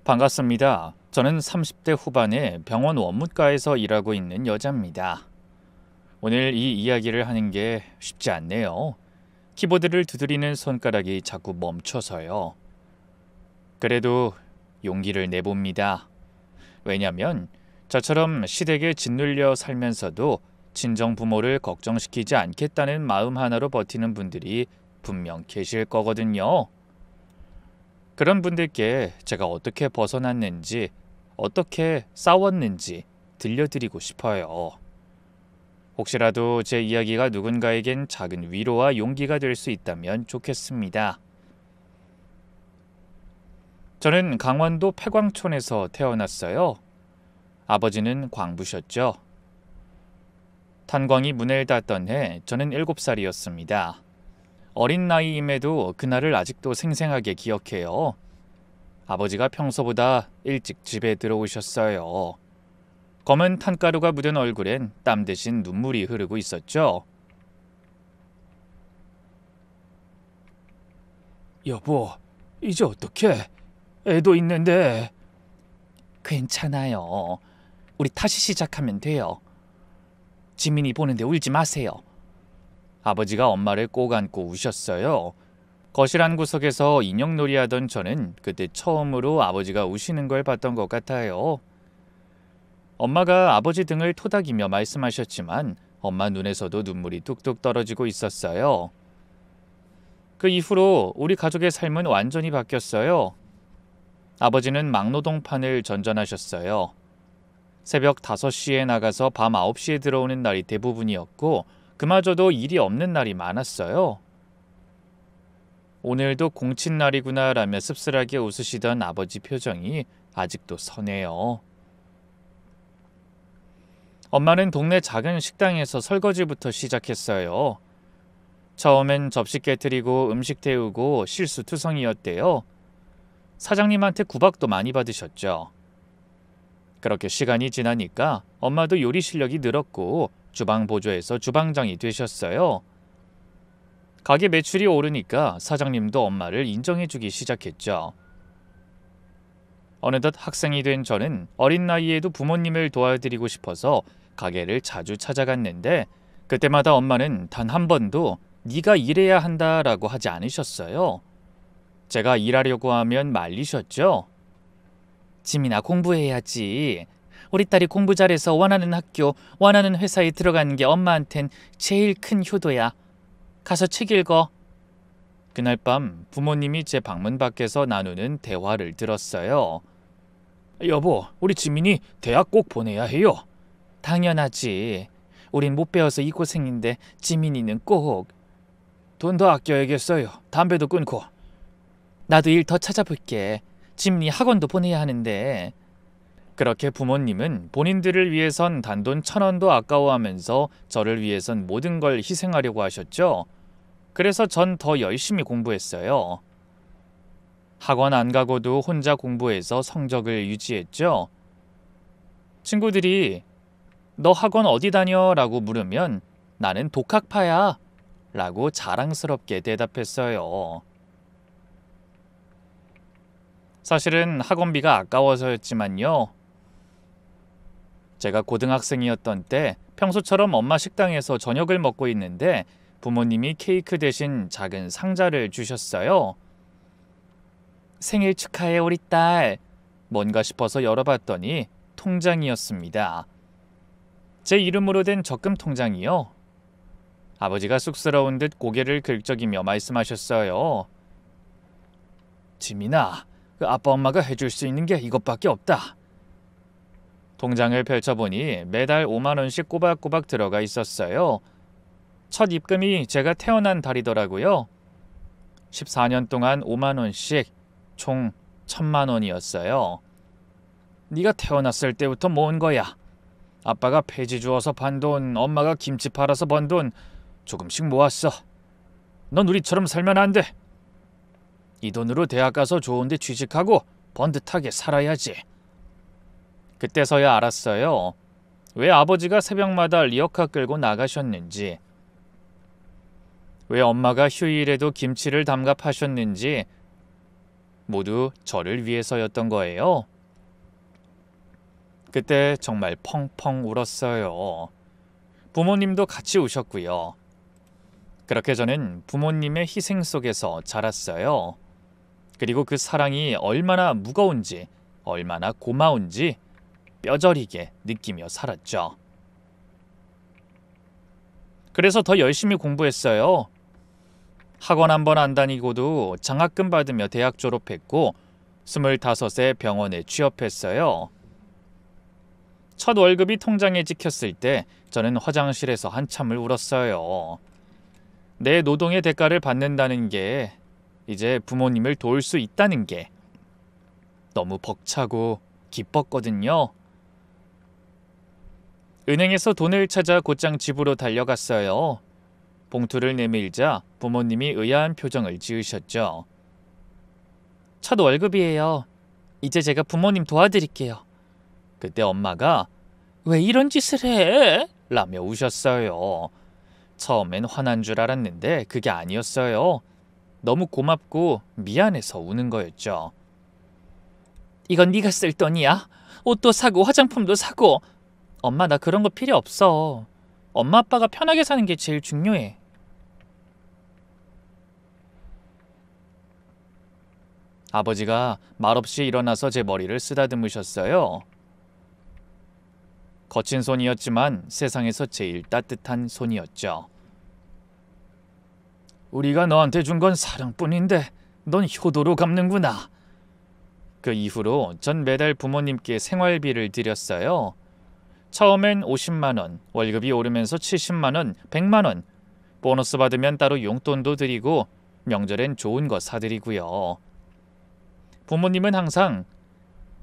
반갑습니다. 저는 30대 후반의 병원 원무과에서 일하고 있는 여자입니다. 오늘 이 이야기를 하는 게 쉽지 않네요. 키보드를 두드리는 손가락이 자꾸 멈춰서요. 그래도 용기를 내봅니다. 왜냐면 저처럼 시댁에 짓눌려 살면서도 친정 부모를 걱정시키지 않겠다는 마음 하나로 버티는 분들이 분명 계실 거거든요. 그런 분들께 제가 어떻게 벗어났는지, 어떻게 싸웠는지 들려드리고 싶어요. 혹시라도 제 이야기가 누군가에겐 작은 위로와 용기가 될 수 있다면 좋겠습니다. 저는 강원도 폐광촌에서 태어났어요. 아버지는 광부셨죠. 탄광이 문을 닫던 해 저는 7살이었습니다. 어린 나이임에도 그날을 아직도 생생하게 기억해요. 아버지가 평소보다 일찍 집에 들어오셨어요. 검은 탄가루가 묻은 얼굴엔 땀 대신 눈물이 흐르고 있었죠. 여보, 이제 어떡해? 애도 있는데. 괜찮아요. 우리 다시 시작하면 돼요. 지민이 보는데 울지 마세요. 아버지가 엄마를 꼭 안고 우셨어요. 거실 한 구석에서 인형놀이 하던 저는 그때 처음으로 아버지가 우시는 걸 봤던 것 같아요. 엄마가 아버지 등을 토닥이며 말씀하셨지만 엄마 눈에서도 눈물이 뚝뚝 떨어지고 있었어요. 그 이후로 우리 가족의 삶은 완전히 바뀌었어요. 아버지는 막노동판을 전전하셨어요. 새벽 5시에 나가서 밤 9시에 들어오는 날이 대부분이었고 그마저도 일이 없는 날이 많았어요. 오늘도 공친 날이구나 라며 씁쓸하게 웃으시던 아버지 표정이 아직도 선해요. 엄마는 동네 작은 식당에서 설거지부터 시작했어요. 처음엔 접시 깨트리고 음식 태우고 실수투성이었대요. 사장님한테 구박도 많이 받으셨죠. 그렇게 시간이 지나니까 엄마도 요리 실력이 늘었고 주방 보조에서 주방장이 되셨어요. 가게 매출이 오르니까 사장님도 엄마를 인정해주기 시작했죠. 어느덧 학생이 된 저는 어린 나이에도 부모님을 도와드리고 싶어서 가게를 자주 찾아갔는데 그때마다 엄마는 단 한 번도 네가 일해야 한다라고 하지 않으셨어요. 제가 일하려고 하면 말리셨죠. 지민아, 공부해야지. 우리 딸이 공부 잘해서 원하는 학교, 원하는 회사에 들어가는 게 엄마한텐 제일 큰 효도야. 가서 책 읽어. 그날 밤 부모님이 제 방문 밖에서 나누는 대화를 들었어요. 여보, 우리 지민이 대학 꼭 보내야 해요. 당연하지. 우린 못 배워서 이 고생인데 지민이는 꼭. 돈 더 아껴야겠어요. 담배도 끊고. 나도 일 더 찾아볼게. 지민이 학원도 보내야 하는데. 그렇게 부모님은 본인들을 위해선 단돈 1,000원도 아까워하면서 저를 위해선 모든 걸 희생하려고 하셨죠. 그래서 전 더 열심히 공부했어요. 학원 안 가고도 혼자 공부해서 성적을 유지했죠. 친구들이 너 학원 어디 다녀? 라고 물으면 나는 독학파야 라고 자랑스럽게 대답했어요. 사실은 학원비가 아까워서였지만요. 제가 고등학생이었던 때 평소처럼 엄마 식당에서 저녁을 먹고 있는데 부모님이 케이크 대신 작은 상자를 주셨어요. 생일 축하해 우리 딸. 뭔가 싶어서 열어봤더니 통장이었습니다. 제 이름으로 된 적금 통장이요. 아버지가 쑥스러운 듯 고개를 긁적이며 말씀하셨어요. 지민아, 그 아빠 엄마가 해줄 수 있는 게 이것밖에 없다. 통장을 펼쳐보니 매달 5만 원씩 꼬박꼬박 들어가 있었어요. 첫 입금이 제가 태어난 달이더라고요. 14년 동안 5만 원씩 총 1,000만 원이었어요. 네가 태어났을 때부터 모은 거야. 아빠가 폐지 주워서 판 돈, 엄마가 김치 팔아서 번 돈 조금씩 모았어. 넌 우리처럼 살면 안 돼. 이 돈으로 대학 가서 좋은 데 취직하고 번듯하게 살아야지. 그때서야 알았어요. 왜 아버지가 새벽마다 리어카 끌고 나가셨는지. 왜 엄마가 휴일에도 김치를 담가 파셨는지. 모두 저를 위해서였던 거예요. 그때 정말 펑펑 울었어요. 부모님도 같이 우셨고요. 그렇게 저는 부모님의 희생 속에서 자랐어요. 그리고 그 사랑이 얼마나 무거운지, 얼마나 고마운지 뼈저리게 느끼며 살았죠. 그래서 더 열심히 공부했어요. 학원 한 번 안 다니고도 장학금 받으며 대학 졸업했고 25세 병원에 취업했어요. 첫 월급이 통장에 찍혔을 때 저는 화장실에서 한참을 울었어요. 내 노동의 대가를 받는다는 게, 이제 부모님을 도울 수 있다는 게 너무 벅차고 기뻤거든요. 은행에서 돈을 찾아 곧장 집으로 달려갔어요. 봉투를 내밀자 부모님이 의아한 표정을 지으셨죠. 첫 월급이에요. 이제 제가 부모님 도와드릴게요. 그때 엄마가 왜 이런 짓을 해? 라며 우셨어요. 처음엔 화난 줄 알았는데 그게 아니었어요. 너무 고맙고 미안해서 우는 거였죠. 이건 네가 쓸 돈이야. 옷도 사고 화장품도 사고. 엄마, 나 그런 거 필요 없어. 엄마 아빠가 편하게 사는 게 제일 중요해. 아버지가 말없이 일어나서 제 머리를 쓰다듬으셨어요. 거친 손이었지만 세상에서 제일 따뜻한 손이었죠. 우리가 너한테 준 건 사랑뿐인데 넌 효도로 갚는구나. 그 이후로 전 매달 부모님께 생활비를 드렸어요. 처음엔 50만 원, 월급이 오르면서 70만 원, 100만 원, 보너스 받으면 따로 용돈도 드리고 명절엔 좋은 거 사드리고요. 부모님은 항상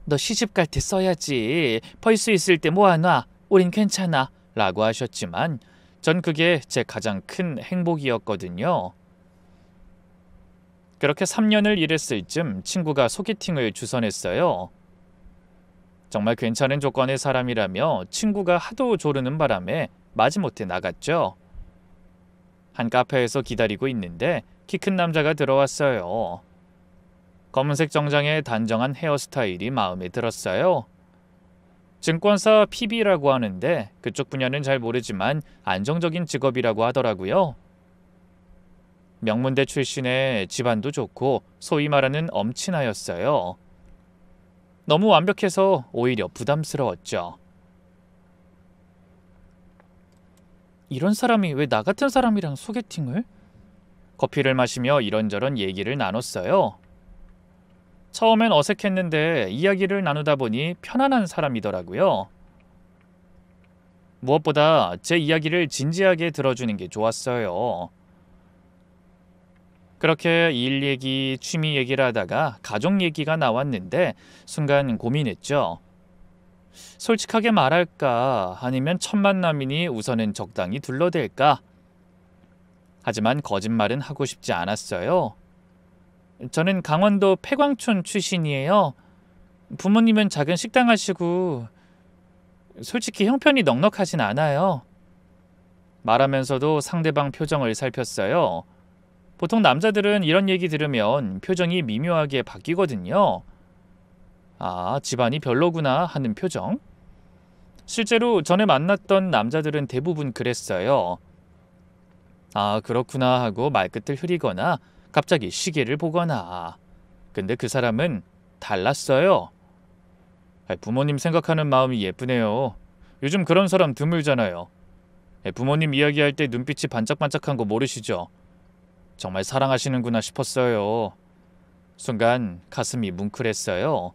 너 시집 갈 때 써야지. 벌 수 있을 때 모아놔. 우린 괜찮아. 라고 하셨지만 전 그게 제 가장 큰 행복이었거든요. 그렇게 3년을 일했을 즈음 친구가 소개팅을 주선했어요. 정말 괜찮은 조건의 사람이라며 친구가 하도 조르는 바람에 마지못해 나갔죠. 한 카페에서 기다리고 있는데 키 큰 남자가 들어왔어요. 검은색 정장에 단정한 헤어스타일이 마음에 들었어요. 증권사 PB라고 하는데 그쪽 분야는 잘 모르지만 안정적인 직업이라고 하더라고요. 명문대 출신에 집안도 좋고 소위 말하는 엄친아였어요. 너무 완벽해서 오히려 부담스러웠죠. 이런 사람이 왜 나 같은 사람이랑 소개팅을? 커피를 마시며 이런저런 얘기를 나눴어요. 처음엔 어색했는데 이야기를 나누다 보니 편안한 사람이더라고요. 무엇보다 제 이야기를 진지하게 들어주는 게 좋았어요. 그렇게 일 얘기, 취미 얘기를 하다가 가족 얘기가 나왔는데 순간 고민했죠. 솔직하게 말할까 아니면 첫 만남이니 우선은 적당히 둘러댈까? 하지만 거짓말은 하고 싶지 않았어요. 저는 강원도 폐광촌 출신이에요. 부모님은 작은 식당 하시고 솔직히 형편이 넉넉하진 않아요. 말하면서도 상대방 표정을 살폈어요. 보통 남자들은 이런 얘기 들으면 표정이 미묘하게 바뀌거든요. 아, 집안이 별로구나 하는 표정. 실제로 전에 만났던 남자들은 대부분 그랬어요. 아, 그렇구나 하고 말끝을 흐리거나 갑자기 시계를 보거나. 근데 그 사람은 달랐어요. 부모님 생각하는 마음이 예쁘네요. 요즘 그런 사람 드물잖아요. 부모님 이야기할 때 눈빛이 반짝반짝한 거 모르시죠? 정말 사랑하시는구나 싶었어요. 순간 가슴이 뭉클했어요.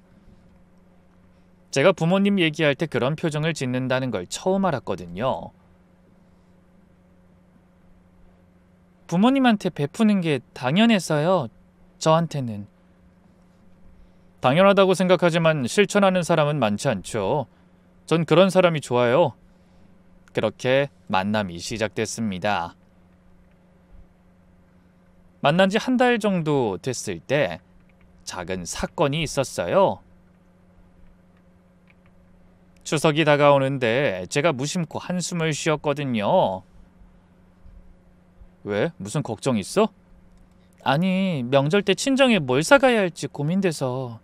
제가 부모님 얘기할 때 그런 표정을 짓는다는 걸 처음 알았거든요. 부모님한테 베푸는 게 당연해서요. 저한테는. 당연하다고 생각하지만 실천하는 사람은 많지 않죠. 전 그런 사람이 좋아요. 그렇게 만남이 시작됐습니다. 만난 지 한 달 정도 됐을 때 작은 사건이 있었어요. 추석이 다가오는데 제가 무심코 한숨을 쉬었거든요. 왜? 무슨 걱정 있어? 아니, 명절 때 친정에 뭘 사가야 할지 고민돼서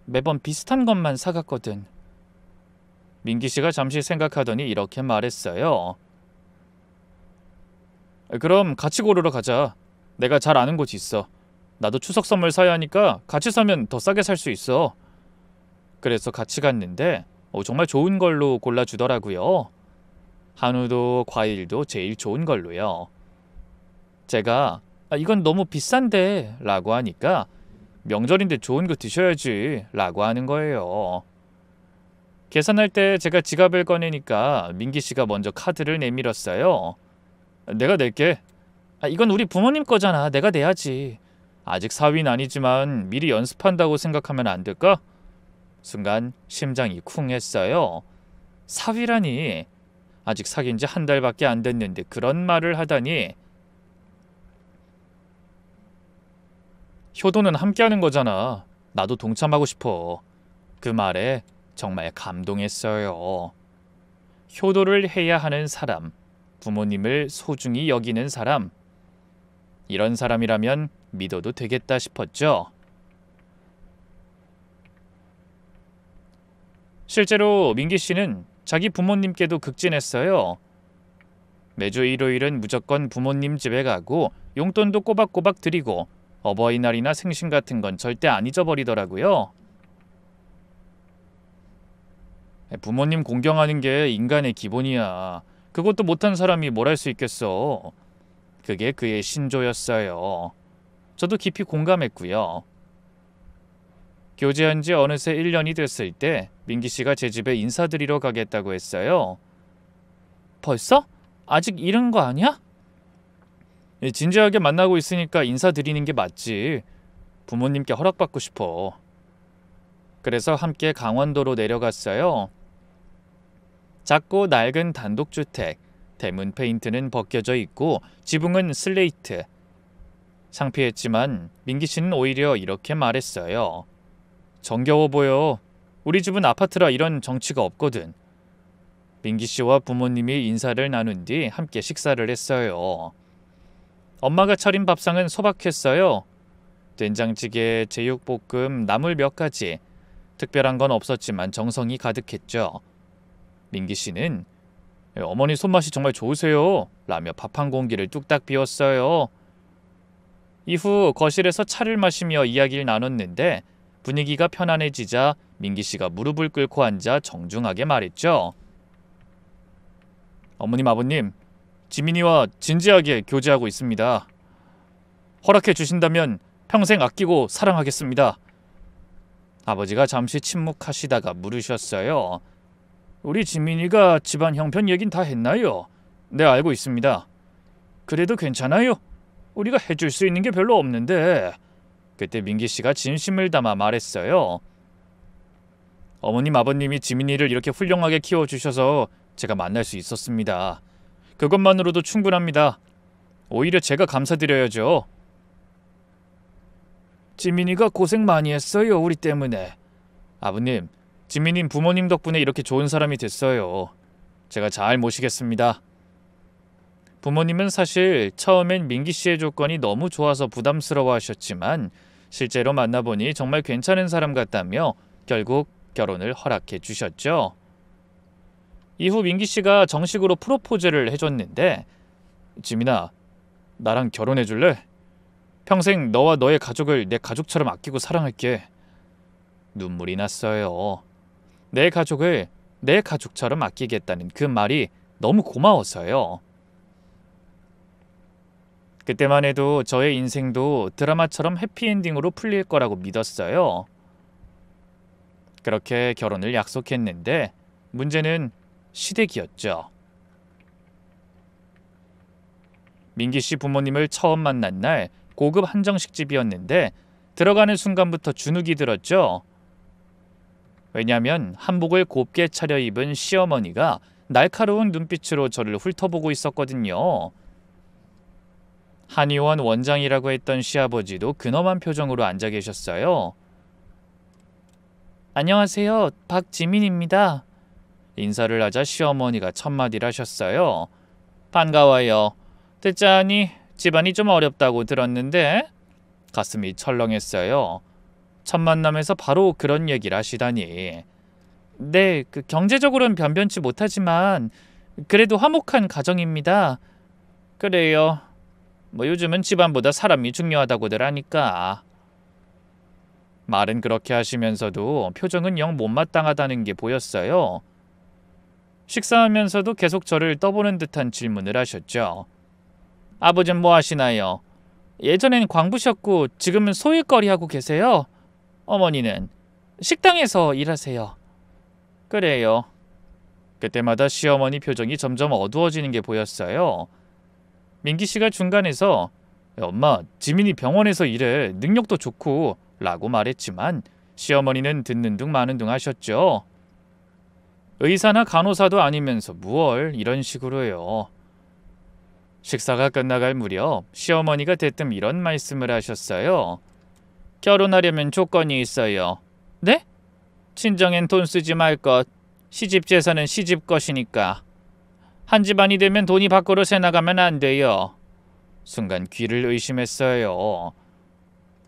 매번 비슷한 것만 사갔거든. 민기 씨가 잠시 생각하더니 이렇게 말했어요. 그럼 같이 고르러 가자. 내가 잘 아는 곳 있어. 나도 추석 선물 사야 하니까 같이 사면 더 싸게 살 수 있어. 그래서 같이 갔는데 정말 좋은 걸로 골라주더라고요. 한우도 과일도 제일 좋은 걸로요. 제가 이건 너무 비싼데 라고 하니까 명절인데 좋은 거 드셔야지 라고 하는 거예요. 계산할 때 제가 지갑을 꺼내니까 민기 씨가 먼저 카드를 내밀었어요. 내가 낼게. 이건 우리 부모님 거잖아. 내가 내야지. 아직 사위는 아니지만 미리 연습한다고 생각하면 안 될까? 순간 심장이 쿵 했어요. 사위라니. 아직 사귄 지 한 달밖에 안 됐는데 그런 말을 하다니. 효도는 함께하는 거잖아. 나도 동참하고 싶어. 그 말에 정말 감동했어요. 효도를 해야 하는 사람, 부모님을 소중히 여기는 사람. 이런 사람이라면 믿어도 되겠다 싶었죠. 실제로 민기 씨는 자기 부모님께도 극진했어요. 매주 일요일은 무조건 부모님 집에 가고 용돈도 꼬박꼬박 드리고 어버이날이나 생신 같은 건 절대 안 잊어버리더라고요. 부모님 공경하는 게 인간의 기본이야. 그것도 못한 사람이 뭘 할 수 있겠어. 그게 그의 신조였어요. 저도 깊이 공감했고요. 교제한 지 어느새 1년이 됐을 때 민기 씨가 제 집에 인사드리러 가겠다고 했어요. 벌써? 아직 이른 거 아니야? 진지하게 만나고 있으니까 인사드리는 게 맞지. 부모님께 허락받고 싶어. 그래서 함께 강원도로 내려갔어요. 작고 낡은 단독주택, 대문 페인트는 벗겨져 있고 지붕은 슬레이트. 창피했지만 민기 씨는 오히려 이렇게 말했어요. 정겨워 보여. 우리 집은 아파트라 이런 정치가 없거든. 민기 씨와 부모님이 인사를 나눈 뒤 함께 식사를 했어요. 엄마가 차린 밥상은 소박했어요. 된장찌개, 제육볶음, 나물 몇 가지. 특별한 건 없었지만 정성이 가득했죠. 민기 씨는 어머니 손맛이 정말 좋으세요 라며 밥 한 공기를 뚝딱 비웠어요. 이후 거실에서 차를 마시며 이야기를 나눴는데 분위기가 편안해지자 민기 씨가 무릎을 꿇고 앉아 정중하게 말했죠. 어머님, 아버님, 지민이와 진지하게 교제하고 있습니다. 허락해 주신다면 평생 아끼고 사랑하겠습니다. 아버지가 잠시 침묵하시다가 물으셨어요. 우리 지민이가 집안 형편 얘긴 다 했나요? 네, 알고 있습니다. 그래도 괜찮아요. 우리가 해줄 수 있는 게 별로 없는데. 그때 민기 씨가 진심을 담아 말했어요. 어머님, 아버님이 지민이를 이렇게 훌륭하게 키워주셔서 제가 만날 수 있었습니다. 그것만으로도 충분합니다. 오히려 제가 감사드려야죠. 지민이가 고생 많이 했어요, 우리 때문에. 아버님, 지민이 부모님 덕분에 이렇게 좋은 사람이 됐어요. 제가 잘 모시겠습니다. 부모님은 사실 처음엔 민기 씨의 조건이 너무 좋아서 부담스러워하셨지만 실제로 만나보니 정말 괜찮은 사람 같다며 결국 결혼을 허락해 주셨죠. 이후 민기 씨가 정식으로 프로포즈를 해줬는데, 지민아, 나랑 결혼해 줄래? 평생 너와 너의 가족을 내 가족처럼 아끼고 사랑할게. 눈물이 났어요. 내 가족을 내 가족처럼 아끼겠다는 그 말이 너무 고마워서요. 그때만 해도 저의 인생도 드라마처럼 해피엔딩으로 풀릴 거라고 믿었어요. 그렇게 결혼을 약속했는데 문제는 시댁이었죠. 민기 씨 부모님을 처음 만난 날 고급 한정식집이었는데 들어가는 순간부터 주눅이 들었죠. 왜냐하면 한복을 곱게 차려입은 시어머니가 날카로운 눈빛으로 저를 훑어보고 있었거든요. 한의원 원장이라고 했던 시아버지도 근엄한 표정으로 앉아 계셨어요. 안녕하세요. 박지민입니다. 인사를 하자 시어머니가 첫마디를 하셨어요. 반가워요. 듣자하니 집안이 좀 어렵다고 들었는데 가슴이 철렁했어요. 첫 만남에서 바로 그런 얘기를 하시다니. 네, 경제적으로는 변변치 못하지만 그래도 화목한 가정입니다. 그래요. 뭐 요즘은 집안보다 사람이 중요하다고들 하니까. 말은 그렇게 하시면서도 표정은 영 못마땅하다는 게 보였어요. 식사하면서도 계속 저를 떠보는 듯한 질문을 하셨죠. 아버지는 뭐 하시나요? 예전엔 광부셨고 지금은 소일거리 하고 계세요? 어머니는 식당에서 일하세요. 그래요. 그때마다 시어머니 표정이 점점 어두워지는 게 보였어요. 민기 씨가 중간에서 엄마, 지민이 병원에서 일해. 능력도 좋고 라고 말했지만 시어머니는 듣는 둥 마는 둥 하셨죠. 의사나 간호사도 아니면서 무얼 이런 식으로요. 식사가 끝나갈 무렵 시어머니가 대뜸 이런 말씀을 하셨어요. 결혼하려면 조건이 있어요. 네? 친정엔 돈 쓰지 말 것. 시집 재산은 시집 것이니까. 한 집안이 되면 돈이 밖으로 새나가면 안 돼요. 순간 귀를 의심했어요.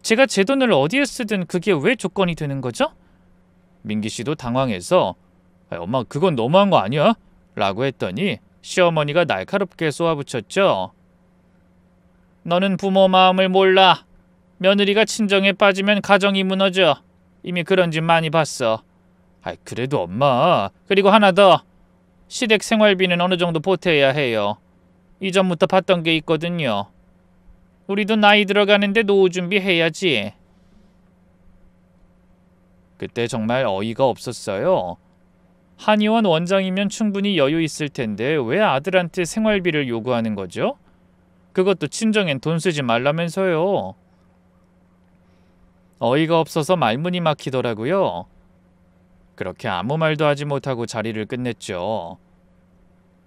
제가 제 돈을 어디에 쓰든 그게 왜 조건이 되는 거죠? 민기 씨도 당황해서 엄마 그건 너무한 거 아니야? 라고 했더니 시어머니가 날카롭게 쏘아붙였죠. 너는 부모 마음을 몰라. 며느리가 친정에 빠지면 가정이 무너져. 이미 그런 집 많이 봤어. 그래도 엄마. 그리고 하나 더. 시댁 생활비는 어느 정도 보태야 해요. 이전부터 봤던 게 있거든요. 우리도 나이 들어가는데 노후 준비해야지. 그때 정말 어이가 없었어요. 한의원 원장이면 충분히 여유 있을 텐데 왜 아들한테 생활비를 요구하는 거죠? 그것도 친정엔 돈 쓰지 말라면서요. 어이가 없어서 말문이 막히더라고요. 그렇게 아무 말도 하지 못하고 자리를 끝냈죠.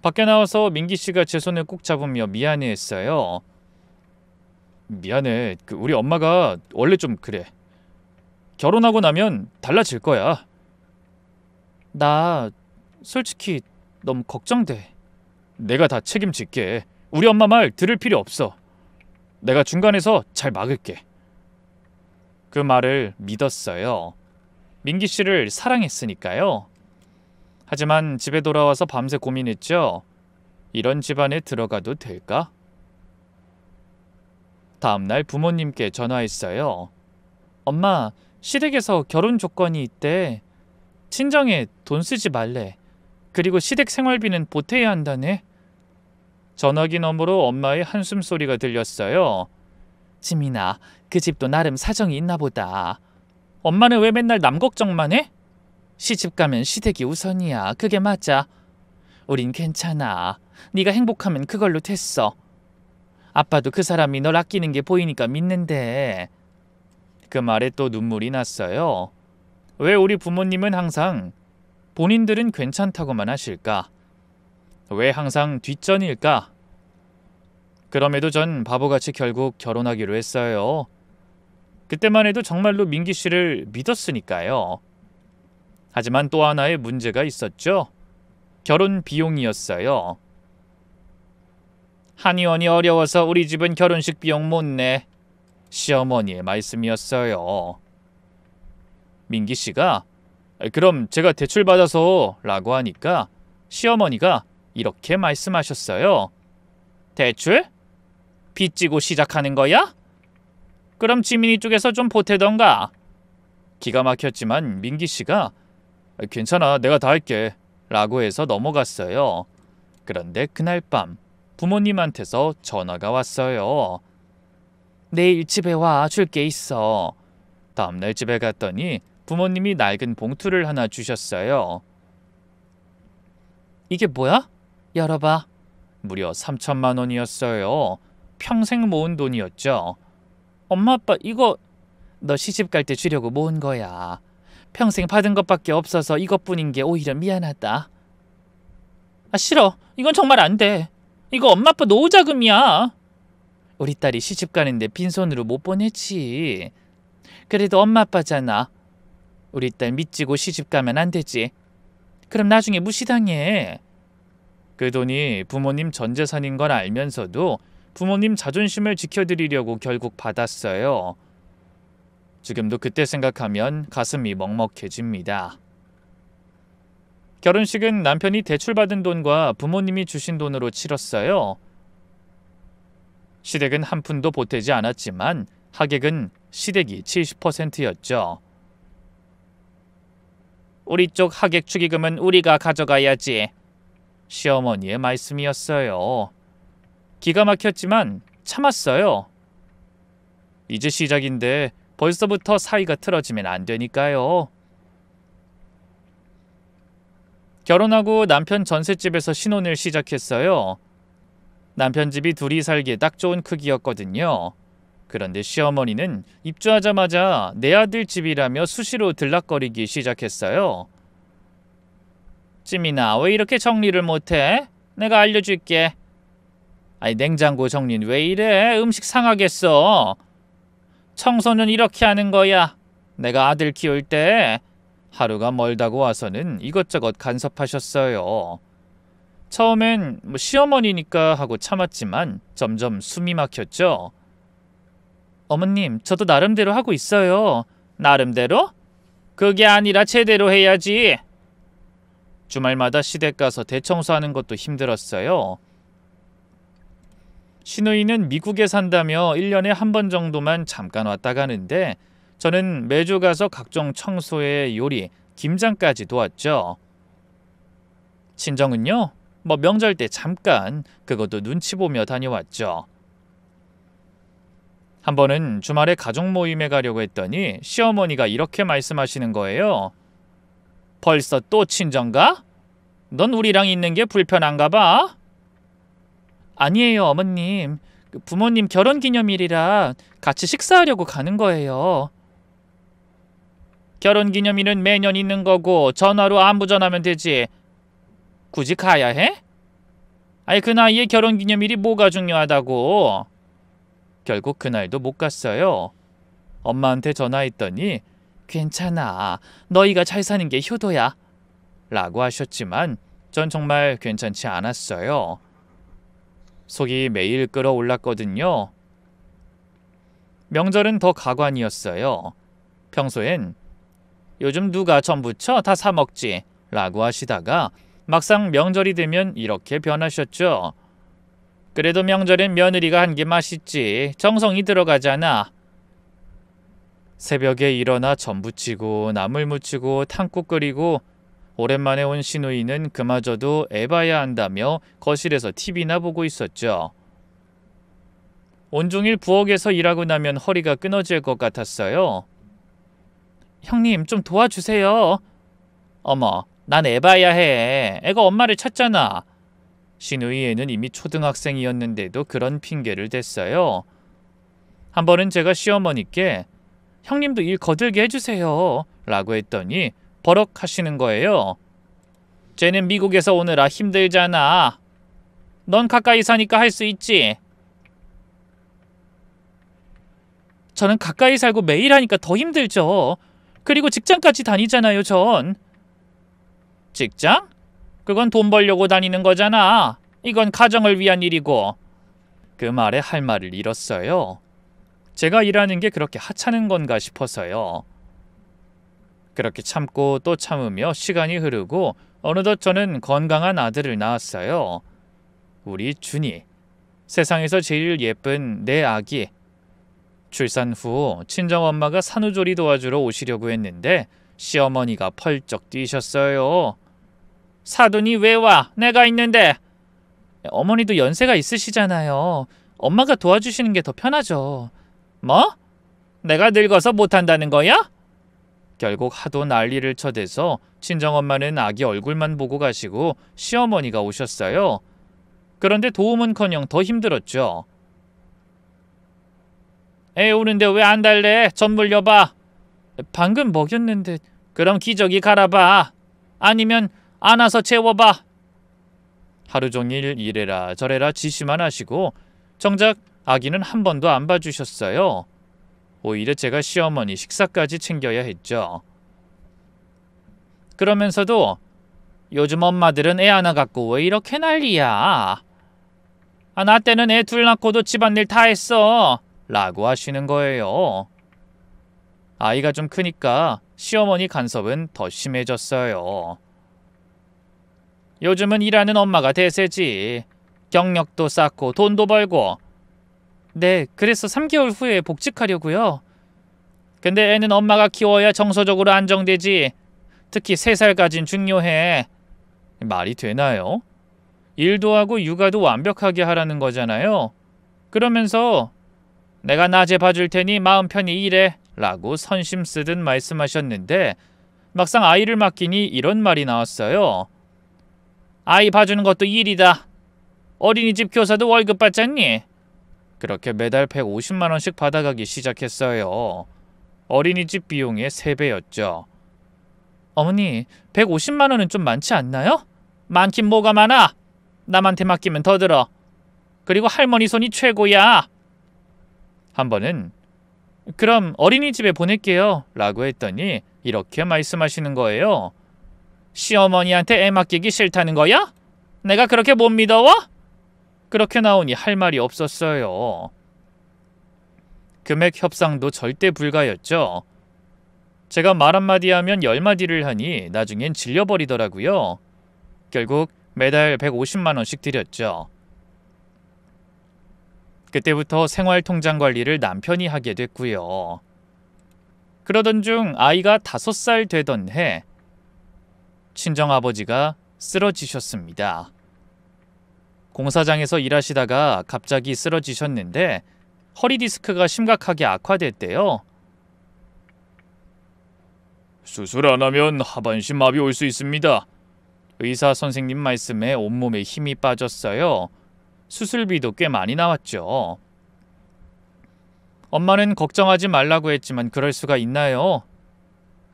밖에 나와서 민기 씨가 제 손을 꼭 잡으며 미안해했어요. 미안해. 우리 엄마가 원래 좀 그래. 결혼하고 나면 달라질 거야. 나 솔직히 너무 걱정돼. 내가 다 책임질게. 우리 엄마 말 들을 필요 없어. 내가 중간에서 잘 막을게. 그 말을 믿었어요. 민기 씨를 사랑했으니까요. 하지만 집에 돌아와서 밤새 고민했죠. 이런 집안에 들어가도 될까? 다음날 부모님께 전화했어요. 엄마, 시댁에서 결혼 조건이 있대. 친정에 돈 쓰지 말래. 그리고 시댁 생활비는 보태야 한다네. 전화기 너머로 엄마의 한숨 소리가 들렸어요. 지민아, 그 집도 나름 사정이 있나 보다. 엄마는 왜 맨날 남 걱정만 해? 시집 가면 시댁이 우선이야. 그게 맞아. 우린 괜찮아. 네가 행복하면 그걸로 됐어. 아빠도 그 사람이 널 아끼는 게 보이니까 믿는데. 그 말에 또 눈물이 났어요. 왜 우리 부모님은 항상 본인들은 괜찮다고만 하실까? 왜 항상 뒷전일까? 그럼에도 전 바보같이 결국 결혼하기로 했어요. 그때만 해도 정말로 민기 씨를 믿었으니까요. 하지만 또 하나의 문제가 있었죠. 결혼 비용이었어요. 한의원이 어려워서 우리 집은 결혼식 비용 못 내. 시어머니의 말씀이었어요. 민기 씨가 그럼 제가 대출 받아서 라고 하니까 시어머니가 이렇게 말씀하셨어요. 대출? 빚지고 시작하는 거야? 그럼 지민이 쪽에서 좀 보태던가. 기가 막혔지만 민기 씨가 괜찮아, 내가 다 할게 라고 해서 넘어갔어요. 그런데 그날 밤 부모님한테서 전화가 왔어요. 내일 집에 와, 줄 게 있어. 다음날 집에 갔더니 부모님이 낡은 봉투를 하나 주셨어요. 이게 뭐야? 열어봐. 무려 3천만 원이었어요. 평생 모은 돈이었죠. 엄마 아빠 이거 너 시집 갈 때 주려고 모은 거야. 평생 받은 것밖에 없어서 이것뿐인 게 오히려 미안하다. 싫어. 이건 정말 안 돼. 이거 엄마 아빠 노후 자금이야. 우리 딸이 시집 가는데 빈손으로 못 보내지. 그래도 엄마 아빠잖아. 우리 딸 믿지고 시집 가면 안 되지. 그럼 나중에 무시당해. 그 돈이 부모님 전 재산인 걸 알면서도 부모님 자존심을 지켜드리려고 결국 받았어요. 지금도 그때 생각하면 가슴이 먹먹해집니다. 결혼식은 남편이 대출받은 돈과 부모님이 주신 돈으로 치렀어요. 시댁은 한 푼도 보태지 않았지만 하객은 시댁이 70%였죠. 우리 쪽 하객 축의금은 우리가 가져가야지. 시어머니의 말씀이었어요. 기가 막혔지만 참았어요. 이제 시작인데 벌써부터 사이가 틀어지면 안 되니까요. 결혼하고 남편 전셋집에서 신혼을 시작했어요. 남편 집이 둘이 살기에 딱 좋은 크기였거든요. 그런데 시어머니는 입주하자마자 내 아들 집이라며 수시로 들락거리기 시작했어요. 찌민아, 왜 이렇게 정리를 못해? 내가 알려줄게. 아니, 냉장고 정리는 왜 이래? 음식 상하겠어. 청소는 이렇게 하는 거야. 내가 아들 키울 때 하루가 멀다고 와서는 이것저것 간섭하셨어요. 처음엔 시어머니니까 하고 참았지만 점점 숨이 막혔죠. 어머님, 저도 나름대로 하고 있어요. 나름대로? 그게 아니라 제대로 해야지. 주말마다 시댁 가서 대청소하는 것도 힘들었어요. 시누이는 미국에 산다며 1년에 한 번 정도만 잠깐 왔다 가는데 저는 매주 가서 각종 청소에 요리, 김장까지 도왔죠. 친정은요? 명절 때 잠깐, 그것도 눈치 보며 다녀왔죠. 한 번은 주말에 가족 모임에 가려고 했더니 시어머니가 이렇게 말씀하시는 거예요. 벌써 또 친정 가? 넌 우리랑 있는 게 불편한가 봐? 아니에요, 어머님. 부모님 결혼기념일이라 같이 식사하려고 가는 거예요. 결혼기념일은 매년 있는 거고 전화로 안부 전하면 되지. 굳이 가야 해? 아니, 그 나이에 결혼기념일이 뭐가 중요하다고. 결국 그날도 못 갔어요. 엄마한테 전화했더니 괜찮아. 너희가 잘 사는 게 효도야. 라고 하셨지만 전 정말 괜찮지 않았어요. 속이 매일 끓어올랐거든요. 명절은 더 가관이었어요. 평소엔 요즘 누가 전부쳐 다 사 먹지 라고 하시다가 막상 명절이 되면 이렇게 변하셨죠. 그래도 명절엔 며느리가 한 게 맛있지. 정성이 들어가잖아. 새벽에 일어나 전 부치고 나물 무치고 탕국 끓이고 오랜만에 온 시누이는 그마저도 애봐야 한다며 거실에서 TV나 보고 있었죠. 온종일 부엌에서 일하고 나면 허리가 끊어질 것 같았어요. 형님, 좀 도와주세요. 어머, 난 애봐야 해. 애가 엄마를 찾잖아. 시누이 애는 이미 초등학생이었는데도 그런 핑계를 댔어요. 한 번은 제가 시어머니께 형님도 일 거들게 해주세요 라고 했더니 버럭 하시는 거예요. 쟤는 미국에서 오느라 힘들잖아. 넌 가까이 사니까 할 수 있지. 저는 가까이 살고 매일 하니까 더 힘들죠. 그리고 직장까지 다니잖아요, 전. 직장? 그건 돈 벌려고 다니는 거잖아. 이건 가정을 위한 일이고. 그 말에 할 말을 잃었어요. 제가 일하는 게 그렇게 하찮은 건가 싶어서요. 그렇게 참고 또 참으며 시간이 흐르고 어느덧 저는 건강한 아들을 낳았어요. 우리 준이. 세상에서 제일 예쁜 내 아기. 출산 후 친정엄마가 산후조리 도와주러 오시려고 했는데 시어머니가 펄쩍 뛰셨어요. 사돈이 왜 와? 내가 있는데. 어머니도 연세가 있으시잖아요. 엄마가 도와주시는 게 더 편하죠. 뭐? 내가 늙어서 못한다는 거야? 결국 하도 난리를 쳐대서 친정엄마는 아기 얼굴만 보고 가시고 시어머니가 오셨어요. 그런데 도움은커녕 더 힘들었죠. 애 우는데 왜 안 달래? 젖 물려봐. 방금 먹였는데. 그럼 기저귀 갈아봐. 아니면 안아서 재워봐. 하루 종일 이래라 저래라 지시만 하시고 정작 아기는 한 번도 안 봐주셨어요. 오히려 제가 시어머니 식사까지 챙겨야 했죠. 그러면서도 요즘 엄마들은 애 하나 갖고 왜 이렇게 난리야. 나 때는 애 둘 낳고도 집안일 다 했어. 라고 하시는 거예요. 아이가 좀 크니까 시어머니 간섭은 더 심해졌어요. 요즘은 일하는 엄마가 대세지. 경력도 쌓고 돈도 벌고. 네, 그래서 3개월 후에 복직하려고요. 근데 애는 엄마가 키워야 정서적으로 안정되지. 특히 3살까진 중요해. 말이 되나요? 일도 하고 육아도 완벽하게 하라는 거잖아요. 그러면서 내가 낮에 봐줄 테니 마음 편히 일해 라고 선심 쓰듯 말씀하셨는데 막상 아이를 맡기니 이런 말이 나왔어요. 아이 봐주는 것도 일이다. 어린이집 교사도 월급 받잖니? 그렇게 매달 150만 원씩 받아가기 시작했어요. 어린이집 비용의 3배였죠. 어머니, 150만 원은 좀 많지 않나요? 많긴 뭐가 많아. 남한테 맡기면 더 들어. 그리고 할머니 손이 최고야. 한 번은 그럼 어린이집에 보낼게요 라고 했더니 이렇게 말씀하시는 거예요. 시어머니한테 애 맡기기 싫다는 거야? 내가 그렇게 못 믿어워? 그렇게 나오니 할 말이 없었어요. 금액 협상도 절대 불가였죠. 제가 말 한마디 하면 10마디를 하니 나중엔 질려버리더라고요. 결국 매달 150만 원씩 드렸죠. 그때부터 생활통장 관리를 남편이 하게 됐고요. 그러던 중 아이가 5살 되던 해 친정아버지가 쓰러지셨습니다. 공사장에서 일하시다가 갑자기 쓰러지셨는데 허리 디스크가 심각하게 악화됐대요. 수술 안 하면 하반신 마비 올 수 있습니다. 의사 선생님 말씀에 온몸에 힘이 빠졌어요. 수술비도 꽤 많이 나왔죠. 엄마는 걱정하지 말라고 했지만 그럴 수가 있나요?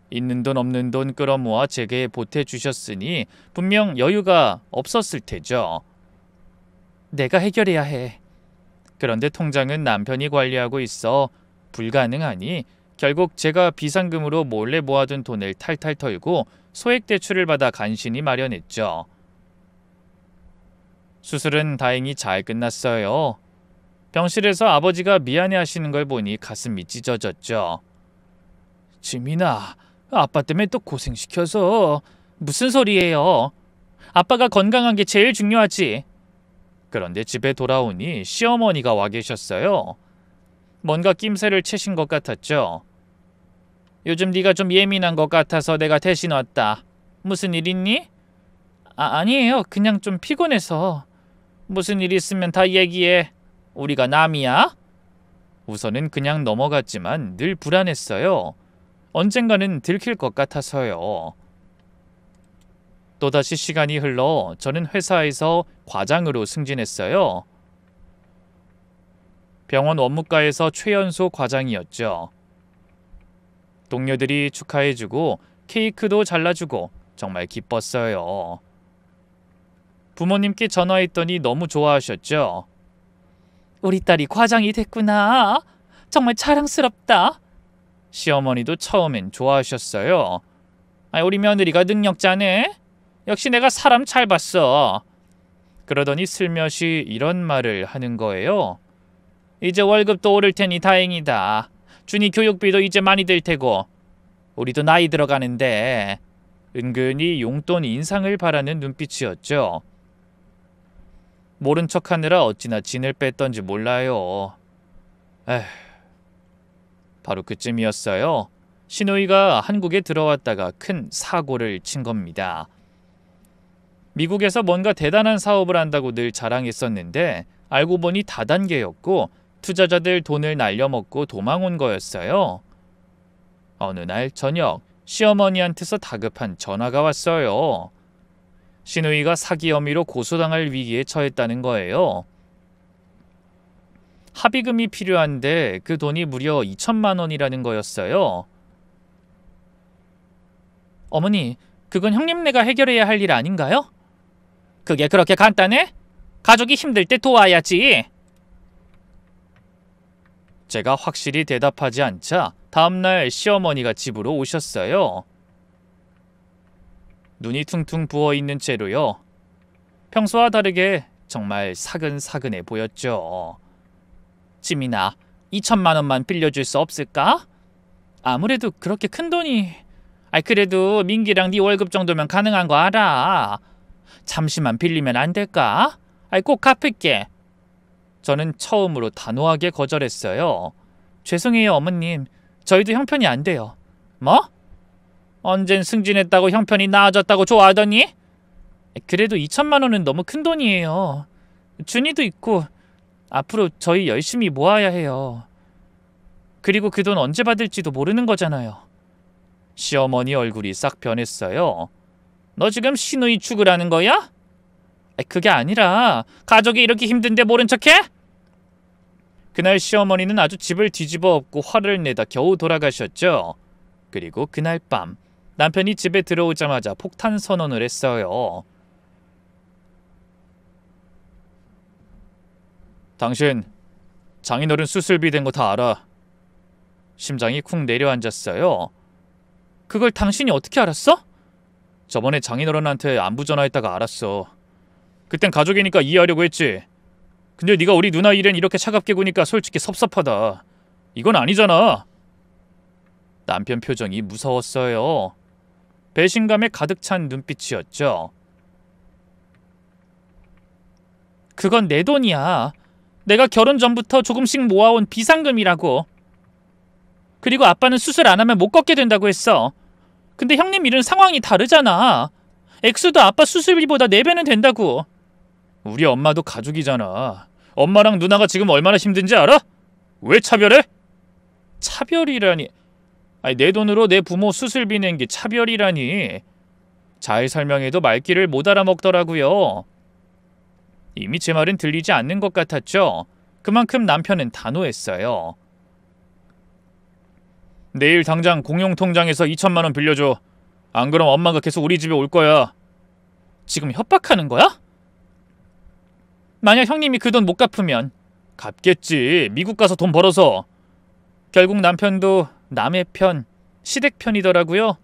있는 돈 없는 돈 끌어모아 제게 보태주셨으니 분명 여유가 없었을 테죠. 내가 해결해야 해. 그런데 통장은 남편이 관리하고 있어 불가능하니 결국 제가 비상금으로 몰래 모아둔 돈을 탈탈 털고 소액 대출을 받아 간신히 마련했죠. 수술은 다행히 잘 끝났어요. 병실에서 아버지가 미안해하시는 걸 보니 가슴이 찢어졌죠. 지민아, 아빠 때문에 또 고생시켜서. 무슨 소리예요? 아빠가 건강한 게 제일 중요하지. 그런데 집에 돌아오니 시어머니가 와 계셨어요. 뭔가 낌새를 채신 것 같았죠. 요즘 네가 좀 예민한 것 같아서 내가 대신 왔다. 무슨 일 있니? 아니에요. 그냥 좀 피곤해서. 무슨 일 있으면 다 얘기해. 우리가 남이야? 우선은 그냥 넘어갔지만 늘 불안했어요. 언젠가는 들킬 것 같아서요. 또다시 시간이 흘러 저는 회사에서 과장으로 승진했어요. 병원 원무과에서 최연소 과장이었죠. 동료들이 축하해주고 케이크도 잘라주고 정말 기뻤어요. 부모님께 전화했더니 너무 좋아하셨죠. 우리 딸이 과장이 됐구나. 정말 자랑스럽다. 시어머니도 처음엔 좋아하셨어요. 우리 며느리가 능력자네. 역시 내가 사람 잘 봤어. 그러더니 슬며시 이런 말을 하는 거예요. 이제 월급도 오를 테니 다행이다. 준이 교육비도 이제 많이 들 테고. 우리도 나이 들어가는데. 은근히 용돈 인상을 바라는 눈빛이었죠. 모른 척하느라 어찌나 진을 뺐던지 몰라요. 바로 그쯤이었어요. 시누이가 한국에 들어왔다가 큰 사고를 친 겁니다. 미국에서 뭔가 대단한 사업을 한다고 늘 자랑했었는데 알고 보니 다단계였고 투자자들 돈을 날려먹고 도망 온 거였어요. 어느 날 저녁 시어머니한테서 다급한 전화가 왔어요. 시누이가 사기 혐의로 고소당할 위기에 처했다는 거예요. 합의금이 필요한데 그 돈이 무려 2천만 원이라는 거였어요. 어머니, 그건 형님네가 해결해야 할 일 아닌가요? 그게 그렇게 간단해? 가족이 힘들 때 도와야지. 제가 확실히 대답하지 않자 다음날 시어머니가 집으로 오셨어요. 눈이 퉁퉁 부어있는 채로요. 평소와 다르게 정말 사근사근해 보였죠. 지민아, 2천만 원만 빌려줄 수 없을까? 아무래도 그렇게 큰 돈이... 그래도 민기랑 네 월급 정도면 가능한 거 알아. 잠시만 빌리면 안 될까? 꼭 갚을게. 저는 처음으로 단호하게 거절했어요. 죄송해요, 어머님. 저희도 형편이 안 돼요. 뭐? 언젠 승진했다고 형편이 나아졌다고 좋아하더니? 그래도 2천만 원은 너무 큰 돈이에요. 준이도 있고 앞으로 저희 열심히 모아야 해요. 그리고 그 돈 언제 받을지도 모르는 거잖아요. 시어머니 얼굴이 싹 변했어요. 너 지금 시누이 죽으라는 거야? 그게 아니라 가족이 이렇게 힘든데 모른 척해? 그날 시어머니는 아주 집을 뒤집어 엎고 화를 내다 겨우 돌아가셨죠. 그리고 그날 밤 남편이 집에 들어오자마자 폭탄 선언을 했어요. 당신 장인어른 수술비 된 거 다 알아. 심장이 쿵 내려앉았어요. 그걸 당신이 어떻게 알았어? 저번에 장인어른한테 안부 전화했다가 알았어. 그땐 가족이니까 이해하려고 했지. 근데 네가 우리 누나 일엔 이렇게 차갑게 구니까 솔직히 섭섭하다. 이건 아니잖아. 남편 표정이 무서웠어요. 배신감에 가득 찬 눈빛이었죠. 그건 내 돈이야. 내가 결혼 전부터 조금씩 모아온 비상금이라고. 그리고 아빠는 수술 안 하면 못 걷게 된다고 했어. 근데 형님 일은 상황이 다르잖아. 액수도 아빠 수술비보다 4배는 된다고. 우리 엄마도 가족이잖아. 엄마랑 누나가 지금 얼마나 힘든지 알아? 왜 차별해? 차별이라니. 내 돈으로 내 부모 수술비 낸 게 차별이라니. 잘 설명해도 말귀를 못 알아먹더라고요. 이미 제 말은 들리지 않는 것 같았죠. 그만큼 남편은 단호했어요. 내일 당장 공용통장에서 2천만 원 빌려줘. 안 그럼 엄마가 계속 우리 집에 올 거야. 지금 협박하는 거야? 만약 형님이 그 돈 못 갚으면? 갚겠지. 미국 가서 돈 벌어서. 결국 남편도 남의 편, 시댁 편이더라고요.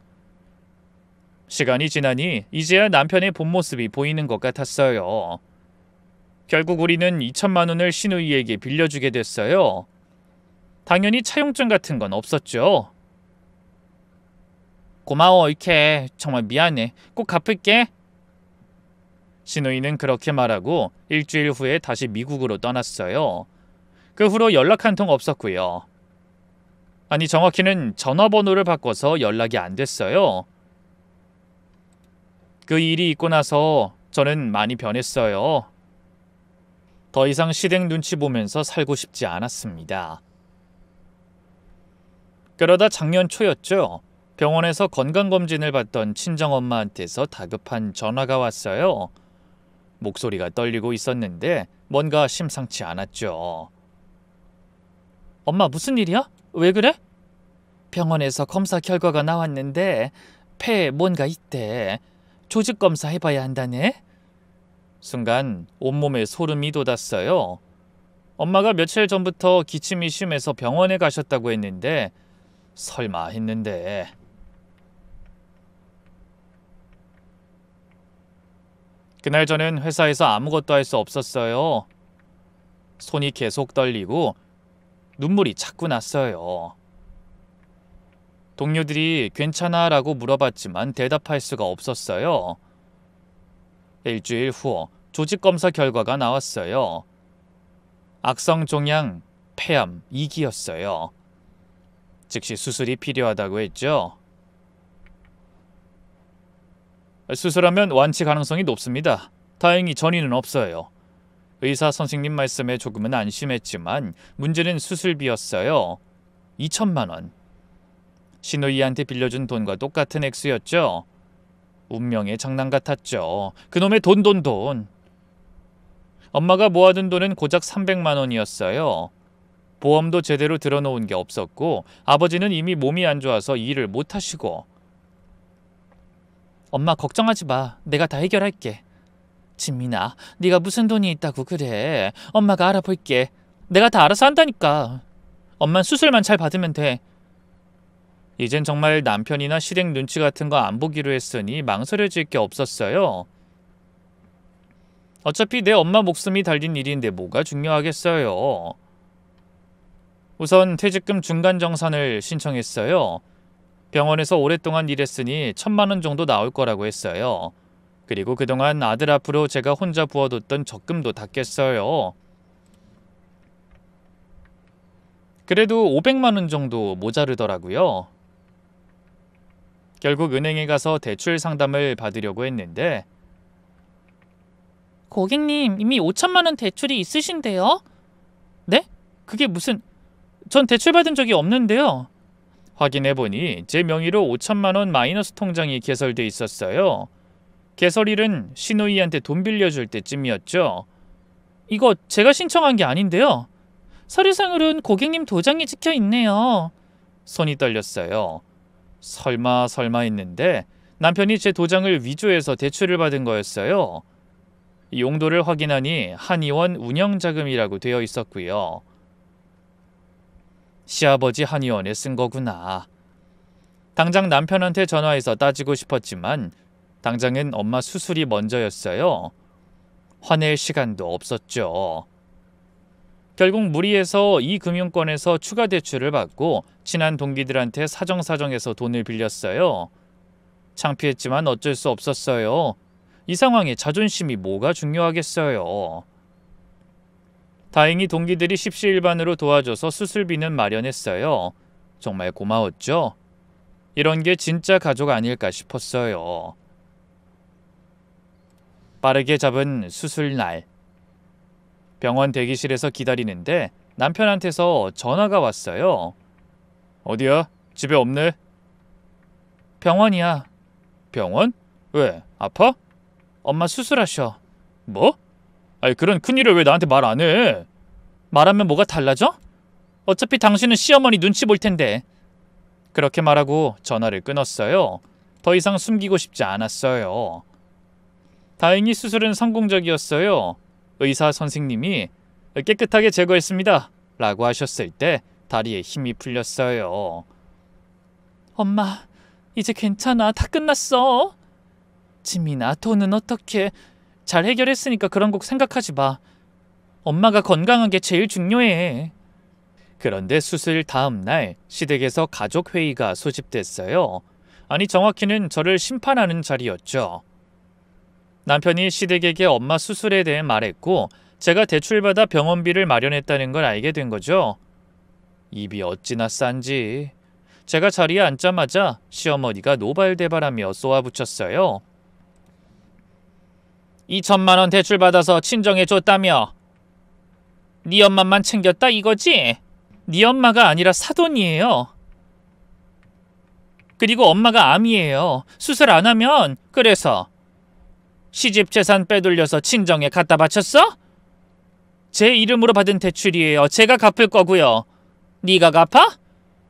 시간이 지나니 이제야 남편의 본 모습이 보이는 것 같았어요. 결국 우리는 2천만 원을 시누이에게 빌려주게 됐어요. 당연히 차용증 같은 건 없었죠. 고마워, 이케. 정말 미안해. 꼭 갚을게. 시누이는 그렇게 말하고 일주일 후에 다시 미국으로 떠났어요. 그 후로 연락 한 통 없었고요. 아니, 정확히는 전화번호를 바꿔서 연락이 안 됐어요. 그 일이 있고 나서 저는 많이 변했어요. 더 이상 시댁 눈치 보면서 살고 싶지 않았습니다. 그러다 작년 초였죠. 병원에서 건강검진을 받던 친정엄마한테서 다급한 전화가 왔어요. 목소리가 떨리고 있었는데 뭔가 심상치 않았죠. 엄마, 무슨 일이야? 왜 그래? 병원에서 검사 결과가 나왔는데 폐에 뭔가 있대. 조직검사 해봐야 한다네. 순간 온몸에 소름이 돋았어요. 엄마가 며칠 전부터 기침이 심해서 병원에 가셨다고 했는데 설마 했는데. 그날 저는 회사에서 아무것도 할 수 없었어요. 손이 계속 떨리고 눈물이 자꾸 났어요. 동료들이 괜찮아? 라고 물어봤지만 대답할 수가 없었어요. 일주일 후 조직검사 결과가 나왔어요. 악성 종양 폐암 2기였어요. 즉시 수술이 필요하다고 했죠. 수술하면 완치 가능성이 높습니다. 다행히 전이는 없어요. 의사 선생님 말씀에 조금은 안심했지만 문제는 수술비였어요. 2천만 원. 시누이한테 빌려준 돈과 똑같은 액수였죠. 운명의 장난 같았죠. 그놈의 돈. 엄마가 모아둔 돈은 고작 300만 원이었어요. 보험도 제대로 들어놓은 게 없었고 아버지는 이미 몸이 안 좋아서 일을 못 하시고. 엄마, 걱정하지 마. 내가 다 해결할게. 진민아, 네가 무슨 돈이 있다고 그래. 엄마가 알아볼게. 내가 다 알아서 한다니까. 엄만 수술만 잘 받으면 돼. 이젠 정말 남편이나 시댁 눈치 같은 거 안 보기로 했으니 망설여질 게 없었어요. 어차피 내 엄마 목숨이 달린 일인데 뭐가 중요하겠어요. 우선 퇴직금 중간 정산을 신청했어요. 병원에서 오랫동안 일했으니 1,000만 원 정도 나올 거라고 했어요. 그리고 그동안 아들 앞으로 제가 혼자 부어뒀던 적금도 다 깼어요. 그래도 500만 원 정도 모자르더라고요. 결국 은행에 가서 대출 상담을 받으려고 했는데 고객님, 이미 5천만 원 대출이 있으신데요? 네? 그게 무슨... 전 대출 받은 적이 없는데요. 확인해보니 제 명의로 5천만 원 마이너스 통장이 개설돼 있었어요. 개설일은 시누이한테 돈 빌려줄 때쯤이었죠. 이거 제가 신청한 게 아닌데요. 서류상으로는 고객님 도장이 찍혀 있네요. 손이 떨렸어요. 설마 했는데 남편이 제 도장을 위조해서 대출을 받은 거였어요. 용도를 확인하니 한의원 운영자금이라고 되어 있었고요. 시아버지 한의원에 쓴 거구나. 당장 남편한테 전화해서 따지고 싶었지만 당장은 엄마 수술이 먼저였어요. 화낼 시간도 없었죠. 결국 무리해서 이 금융권에서 추가 대출을 받고 친한 동기들한테 사정사정해서 돈을 빌렸어요. 창피했지만 어쩔 수 없었어요. 이 상황에 자존심이 뭐가 중요하겠어요. 다행히 동기들이 십시일반으로 도와줘서 수술비는 마련했어요. 정말 고마웠죠? 이런 게 진짜 가족 아닐까 싶었어요. 빠르게 잡은 수술 날. 병원 대기실에서 기다리는데 남편한테서 전화가 왔어요. 어디야? 집에 없네? 병원이야. 병원? 왜? 아파? 엄마 수술하셔. 뭐? 아니 그런 큰일을 왜 나한테 말 안 해? 말하면 뭐가 달라져? 어차피 당신은 시어머니 눈치 볼 텐데. 그렇게 말하고 전화를 끊었어요. 더 이상 숨기고 싶지 않았어요. 다행히 수술은 성공적이었어요. 의사 선생님이 깨끗하게 제거했습니다 라고 하셨을 때 다리에 힘이 풀렸어요. 엄마, 이제 괜찮아. 다 끝났어. 지민아, 돈은 어떻게... 잘 해결했으니까 그런 거 생각하지 마. 엄마가 건강한 게 제일 중요해. 그런데 수술 다음 날 시댁에서 가족회의가 소집됐어요. 아니 정확히는 저를 심판하는 자리였죠. 남편이 시댁에게 엄마 수술에 대해 말했고 제가 대출받아 병원비를 마련했다는 걸 알게 된 거죠. 입이 어찌나 싼지. 제가 자리에 앉자마자 시어머니가 노발대발하며 쏘아붙였어요. 2천만 원 대출받아서 친정에 줬다며. 네 엄마만 챙겼다 이거지? 네 엄마가 아니라 사돈이에요. 그리고 엄마가 암이에요. 수술 안 하면. 그래서 시집 재산 빼돌려서 친정에 갖다 바쳤어? 제 이름으로 받은 대출이에요. 제가 갚을 거고요. 네가 갚아?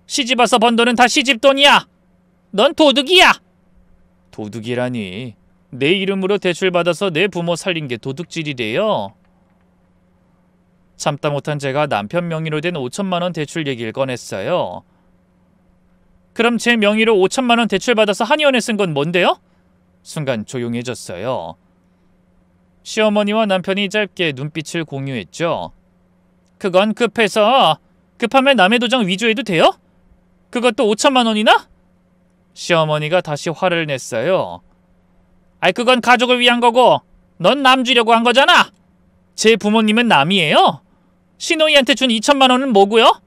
시집 와서 번 돈은 다 시집 돈이야. 넌 도둑이야. 도둑이라니. 내 이름으로 대출받아서 내 부모 살린 게 도둑질이래요. 참다 못한 제가 남편 명의로 된 5천만 원 대출 얘기를 꺼냈어요. 그럼 제 명의로 5천만 원 대출받아서 한의원에 쓴 건 뭔데요? 순간 조용해졌어요. 시어머니와 남편이 짧게 눈빛을 공유했죠. 그건 급해서. 급하면 남의 도장 위조해도 돼요? 그것도 5천만 원이나? 시어머니가 다시 화를 냈어요. 아이 그건 가족을 위한 거고 넌 남 주려고 한 거잖아. 제 부모님은 남이에요. 시노이한테 준 2천만 원은 뭐고요?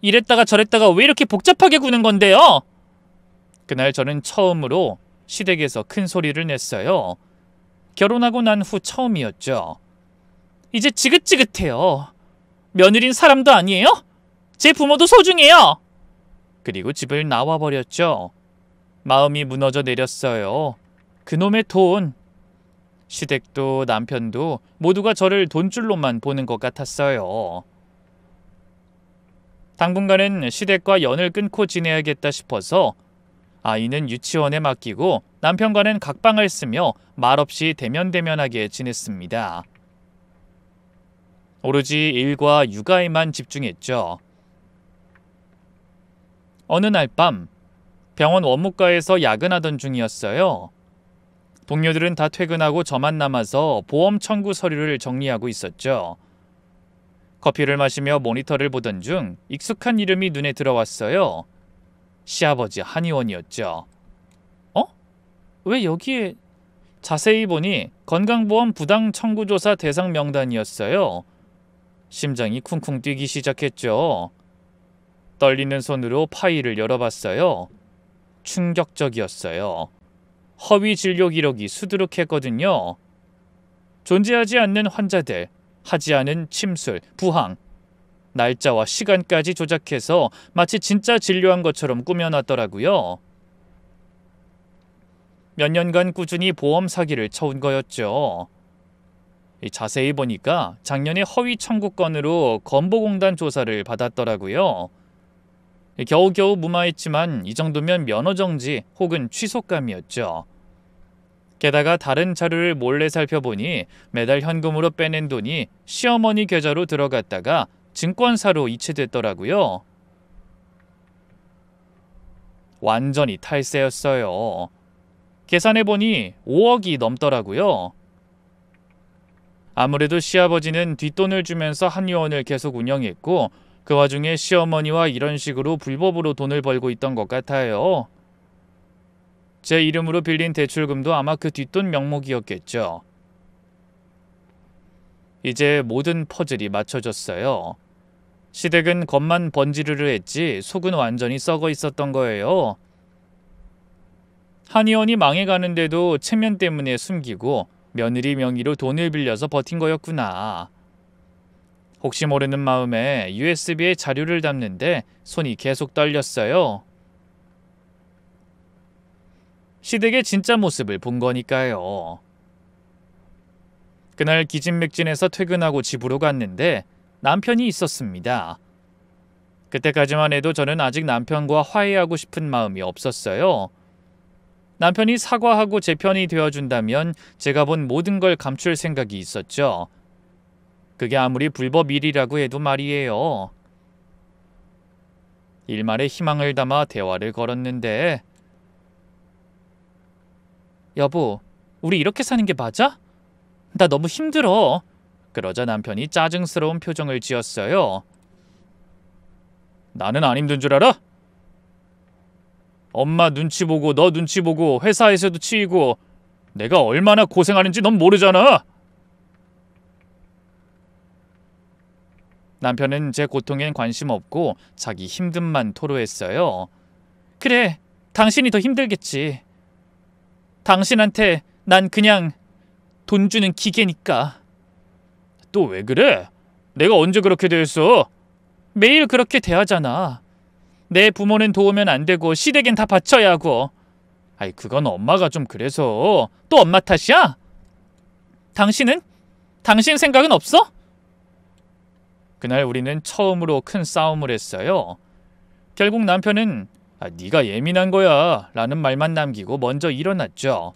이랬다가 저랬다가 왜 이렇게 복잡하게 구는 건데요? 그날 저는 처음으로 시댁에서 큰 소리를 냈어요. 결혼하고 난 후 처음이었죠. 이제 지긋지긋해요. 며느린 사람도 아니에요? 제 부모도 소중해요. 그리고 집을 나와버렸죠. 마음이 무너져 내렸어요. 그놈의 돈. 시댁도 남편도 모두가 저를 돈줄로만 보는 것 같았어요. 당분간은 시댁과 연을 끊고 지내야겠다 싶어서 아이는 유치원에 맡기고 남편과는 각방을 쓰며 말없이 대면대면하게 지냈습니다. 오로지 일과 육아에만 집중했죠. 어느 날 밤 병원 원무과에서 야근하던 중이었어요. 동료들은 다 퇴근하고 저만 남아서 보험 청구 서류를 정리하고 있었죠. 커피를 마시며 모니터를 보던 중 익숙한 이름이 눈에 들어왔어요. 시아버지 한의원이었죠. 어? 왜 여기에... 자세히 보니 건강보험 부당 청구조사 대상 명단이었어요. 심장이 쿵쿵 뛰기 시작했죠. 떨리는 손으로 파일을 열어봤어요. 충격적이었어요. 허위 진료 기록이 수두룩했거든요. 존재하지 않는 환자들, 하지 않은 침술, 부항, 날짜와 시간까지 조작해서 마치 진짜 진료한 것처럼 꾸며놨더라고요. 몇 년간 꾸준히 보험 사기를 쳐온 거였죠. 자세히 보니까 작년에 허위 청구 건으로 건보공단 조사를 받았더라고요. 겨우겨우 무마했지만 이 정도면 면허정지 혹은 취소감이었죠. 게다가 다른 자료를 몰래 살펴보니 매달 현금으로 빼낸 돈이 시어머니 계좌로 들어갔다가 증권사로 이체됐더라고요. 완전히 탈세였어요. 계산해보니 5억이 넘더라고요. 아무래도 시아버지는 뒷돈을 주면서 한의원을 계속 운영했고 그 와중에 시어머니와 이런 식으로 불법으로 돈을 벌고 있던 것 같아요. 제 이름으로 빌린 대출금도 아마 그 뒷돈 명목이었겠죠. 이제 모든 퍼즐이 맞춰졌어요. 시댁은 겉만 번지르르 했지 속은 완전히 썩어 있었던 거예요. 한의원이 망해가는데도 체면 때문에 숨기고 며느리 명의로 돈을 빌려서 버틴 거였구나. 혹시 모르는 마음에 USB에 자료를 담는데 손이 계속 떨렸어요. 시댁의 진짜 모습을 본 거니까요. 그날 기진맥진해서 퇴근하고 집으로 갔는데 남편이 있었습니다. 그때까지만 해도 저는 아직 남편과 화해하고 싶은 마음이 없었어요. 남편이 사과하고 제 편이 되어준다면 제가 본 모든 걸 감출 생각이 있었죠. 그게 아무리 불법 일이라고 해도 말이에요. 일말의 희망을 담아 대화를 걸었는데 여보, 우리 이렇게 사는 게 맞아? 나 너무 힘들어. 그러자 남편이 짜증스러운 표정을 지었어요. 나는 안 힘든 줄 알아? 엄마 눈치 보고 너 눈치 보고 회사에서도 치이고 내가 얼마나 고생하는지 넌 모르잖아. 남편은 제 고통엔 관심 없고 자기 힘듦만 토로했어요. 그래, 당신이 더 힘들겠지. 당신한테 난 그냥 돈 주는 기계니까. 또 왜 그래? 내가 언제 그렇게 대했어? 매일 그렇게 대하잖아. 내 부모는 도우면 안 되고 시댁엔 다 바쳐야 하고. 아이, 그건 엄마가 좀 그래서. 또 엄마 탓이야? 당신은? 당신 생각은 없어? 그날 우리는 처음으로 큰 싸움을 했어요. 결국 남편은 네가 예민한 거야 라는 말만 남기고 먼저 일어났죠.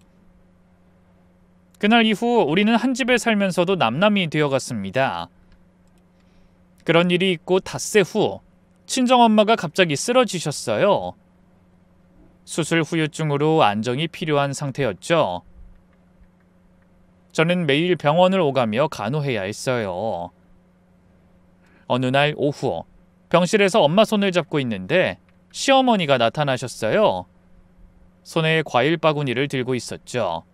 그날 이후 우리는 한 집에 살면서도 남남이 되어갔습니다. 그런 일이 있고 닷새 후 친정엄마가 갑자기 쓰러지셨어요. 수술 후유증으로 안정이 필요한 상태였죠. 저는 매일 병원을 오가며 간호해야 했어요. 어느 날 오후 병실에서 엄마 손을 잡고 있는데 시어머니가 나타나셨어요. 손에 과일 바구니를 들고 있었죠.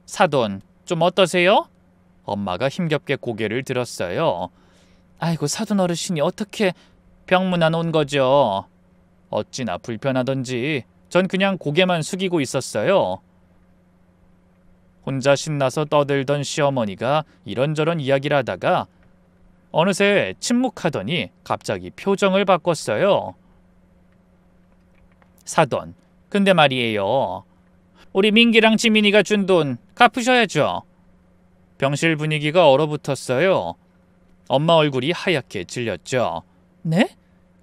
사돈, 좀 어떠세요? 엄마가 힘겹게 고개를 들었어요. 아이고, 사돈 어르신이 어떻게 병문안 온 거죠? 어찌나 불편하던지 전 그냥 고개만 숙이고 있었어요. 혼자 신나서 떠들던 시어머니가 이런저런 이야기를 하다가 어느새 침묵하더니 갑자기 표정을 바꿨어요. 사돈, 근데 말이에요. 우리 민기랑 지민이가 준 돈 갚으셔야죠. 병실 분위기가 얼어붙었어요. 엄마 얼굴이 하얗게 질렸죠. 네?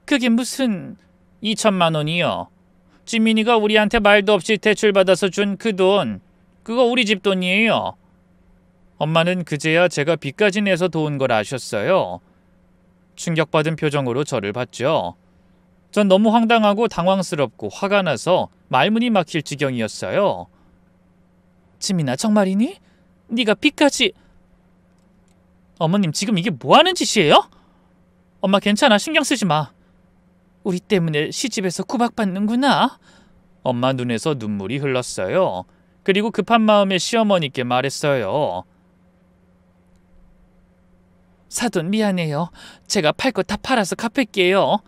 그게 무슨... 2천만 원이요. 지민이가 우리한테 말도 없이 대출받아서 준 그 돈, 그거 우리 집 돈이에요. 엄마는 그제야 제가 빚까지 내서 도운 걸 아셨어요. 충격받은 표정으로 저를 봤죠. 전 너무 황당하고 당황스럽고 화가 나서 말문이 막힐 지경이었어요. 지민아, 정말이니? 네가 빚까지... 어머님 지금 이게 뭐 하는 짓이에요? 엄마 괜찮아, 신경 쓰지 마. 우리 때문에 시집에서 구박받는구나. 엄마 눈에서 눈물이 흘렀어요. 그리고 급한 마음에 시어머니께 말했어요. 사돈 미안해요. 제가 팔 거 다 팔아서 갚을게요.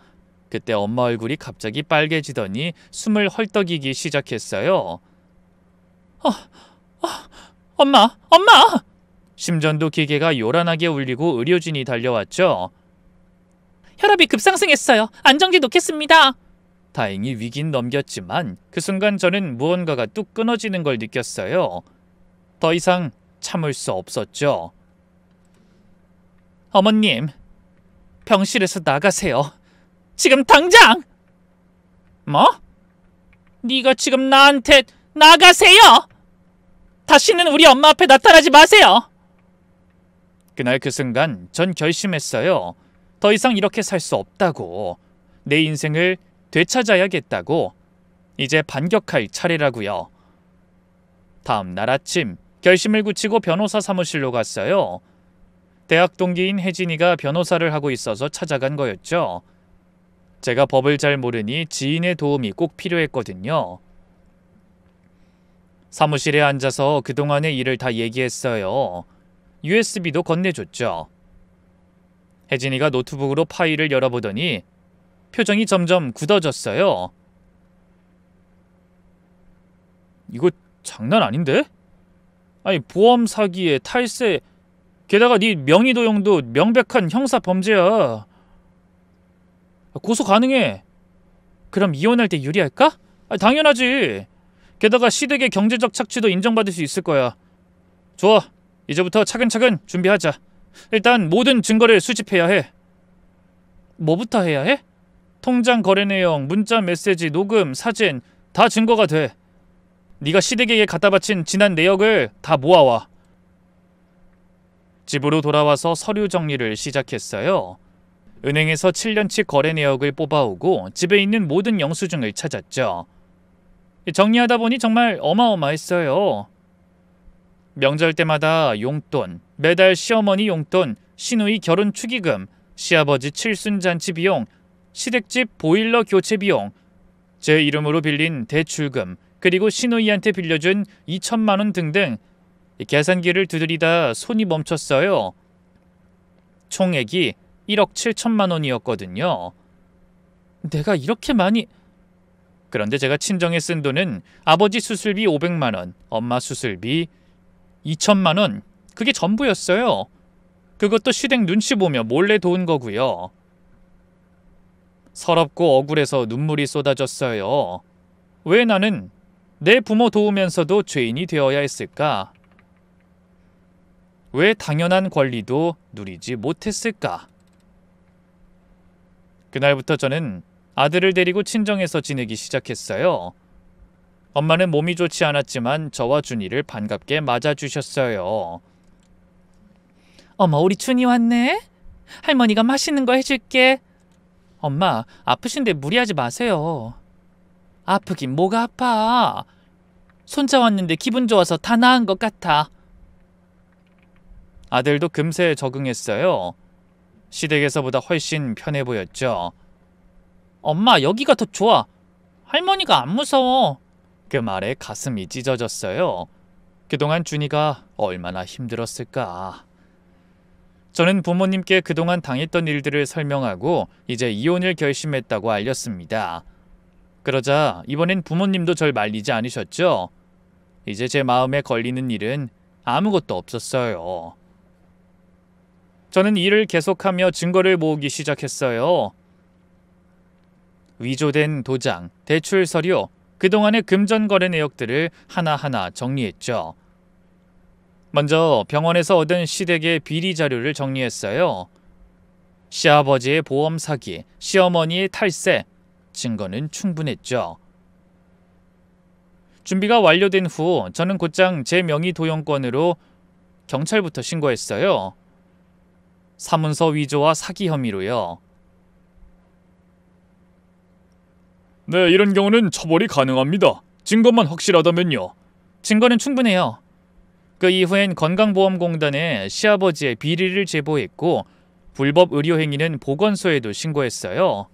그때 엄마 얼굴이 갑자기 빨개지더니 숨을 헐떡이기 시작했어요. 엄마! 심전도 기계가 요란하게 울리고 의료진이 달려왔죠. 혈압이 급상승했어요. 안정기 놓겠습니다. 다행히 위긴 넘겼지만 그 순간 저는 무언가가 뚝 끊어지는 걸 느꼈어요. 더 이상 참을 수 없었죠. 어머님, 병실에서 나가세요. 지금 당장! 뭐? 네가 지금 나한테 나가세요! 다시는 우리 엄마 앞에 나타나지 마세요! 그날 그 순간 전 결심했어요. 더 이상 이렇게 살 수 없다고. 내 인생을 되찾아야겠다고. 이제 반격할 차례라고요. 다음 날 아침 결심을 굳히고 변호사 사무실로 갔어요. 대학 동기인 혜진이가 변호사를 하고 있어서 찾아간 거였죠. 제가 법을 잘 모르니 지인의 도움이 꼭 필요했거든요. 사무실에 앉아서 그동안의 일을 다 얘기했어요. USB도 건네줬죠. 혜진이가 노트북으로 파일을 열어보더니 표정이 점점 굳어졌어요. 이거 장난 아닌데? 아니 보험 사기에 탈세, 게다가 네 명의 도용도 명백한 형사 범죄야. 고소 가능해. 그럼 이혼할 때 유리할까? 당연하지. 게다가 시댁의 경제적 착취도 인정받을 수 있을 거야. 좋아. 이제부터 차근차근 준비하자. 일단 모든 증거를 수집해야 해. 뭐부터 해야 해? 통장 거래 내용, 문자 메시지, 녹음, 사진 다 증거가 돼. 네가 시댁에게 갖다 바친 지난 내역을 다 모아와. 집으로 돌아와서 서류 정리를 시작했어요. 은행에서 7년치 거래 내역을 뽑아오고 집에 있는 모든 영수증을 찾았죠. 정리하다 보니 정말 어마어마했어요. 명절 때마다 용돈, 매달 시어머니 용돈, 시누이 결혼 축의금, 시아버지 칠순잔치 비용, 시댁집 보일러 교체 비용, 제 이름으로 빌린 대출금, 그리고 시누이한테 빌려준 2천만 원 등등. 계산기를 두드리다 손이 멈췄어요. 총액이 1억 7천만 원이었거든요. 내가 이렇게 많이... 그런데 제가 친정에 쓴 돈은 아버지 수술비 500만 원, 엄마 수술비 2천만 원. 그게 전부였어요. 그것도 시댁 눈치 보며 몰래 도운 거고요. 서럽고 억울해서 눈물이 쏟아졌어요. 왜 나는 내 부모 도우면서도 죄인이 되어야 했을까? 왜 당연한 권리도 누리지 못했을까? 그날부터 저는 아들을 데리고 친정에서 지내기 시작했어요. 엄마는 몸이 좋지 않았지만 저와 준이를 반갑게 맞아주셨어요. 어머, 우리 준이 왔네? 할머니가 맛있는 거 해줄게. 엄마, 아프신데 무리하지 마세요. 아프긴 뭐가 아파. 손자 왔는데 기분 좋아서 다 나은 것 같아. 아들도 금세 적응했어요. 시댁에서보다 훨씬 편해 보였죠. 엄마, 여기가 더 좋아. 할머니가 안 무서워. 그 말에 가슴이 찢어졌어요. 그동안 준이가 얼마나 힘들었을까. 저는 부모님께 그동안 당했던 일들을 설명하고 이제 이혼을 결심했다고 알렸습니다. 그러자 이번엔 부모님도 절 말리지 않으셨죠. 이제 제 마음에 걸리는 일은 아무것도 없었어요. 저는 일을 계속하며 증거를 모으기 시작했어요. 위조된 도장, 대출 서류, 그동안의 금전 거래 내역들을 하나하나 정리했죠. 먼저 병원에서 얻은 시댁의 비리 자료를 정리했어요. 시아버지의 보험 사기, 시어머니의 탈세, 증거는 충분했죠. 준비가 완료된 후 저는 곧장 제 명의 도용권으로 경찰부터 신고했어요. 사문서 위조와 사기 혐의로요. 네, 이런 경우는 처벌이 가능합니다. 증거만 확실하다면요. 증거는 충분해요. 그 이후엔 건강보험공단에 시아버지의 비리를 제보했고 불법 의료행위는 보건소에도 신고했어요.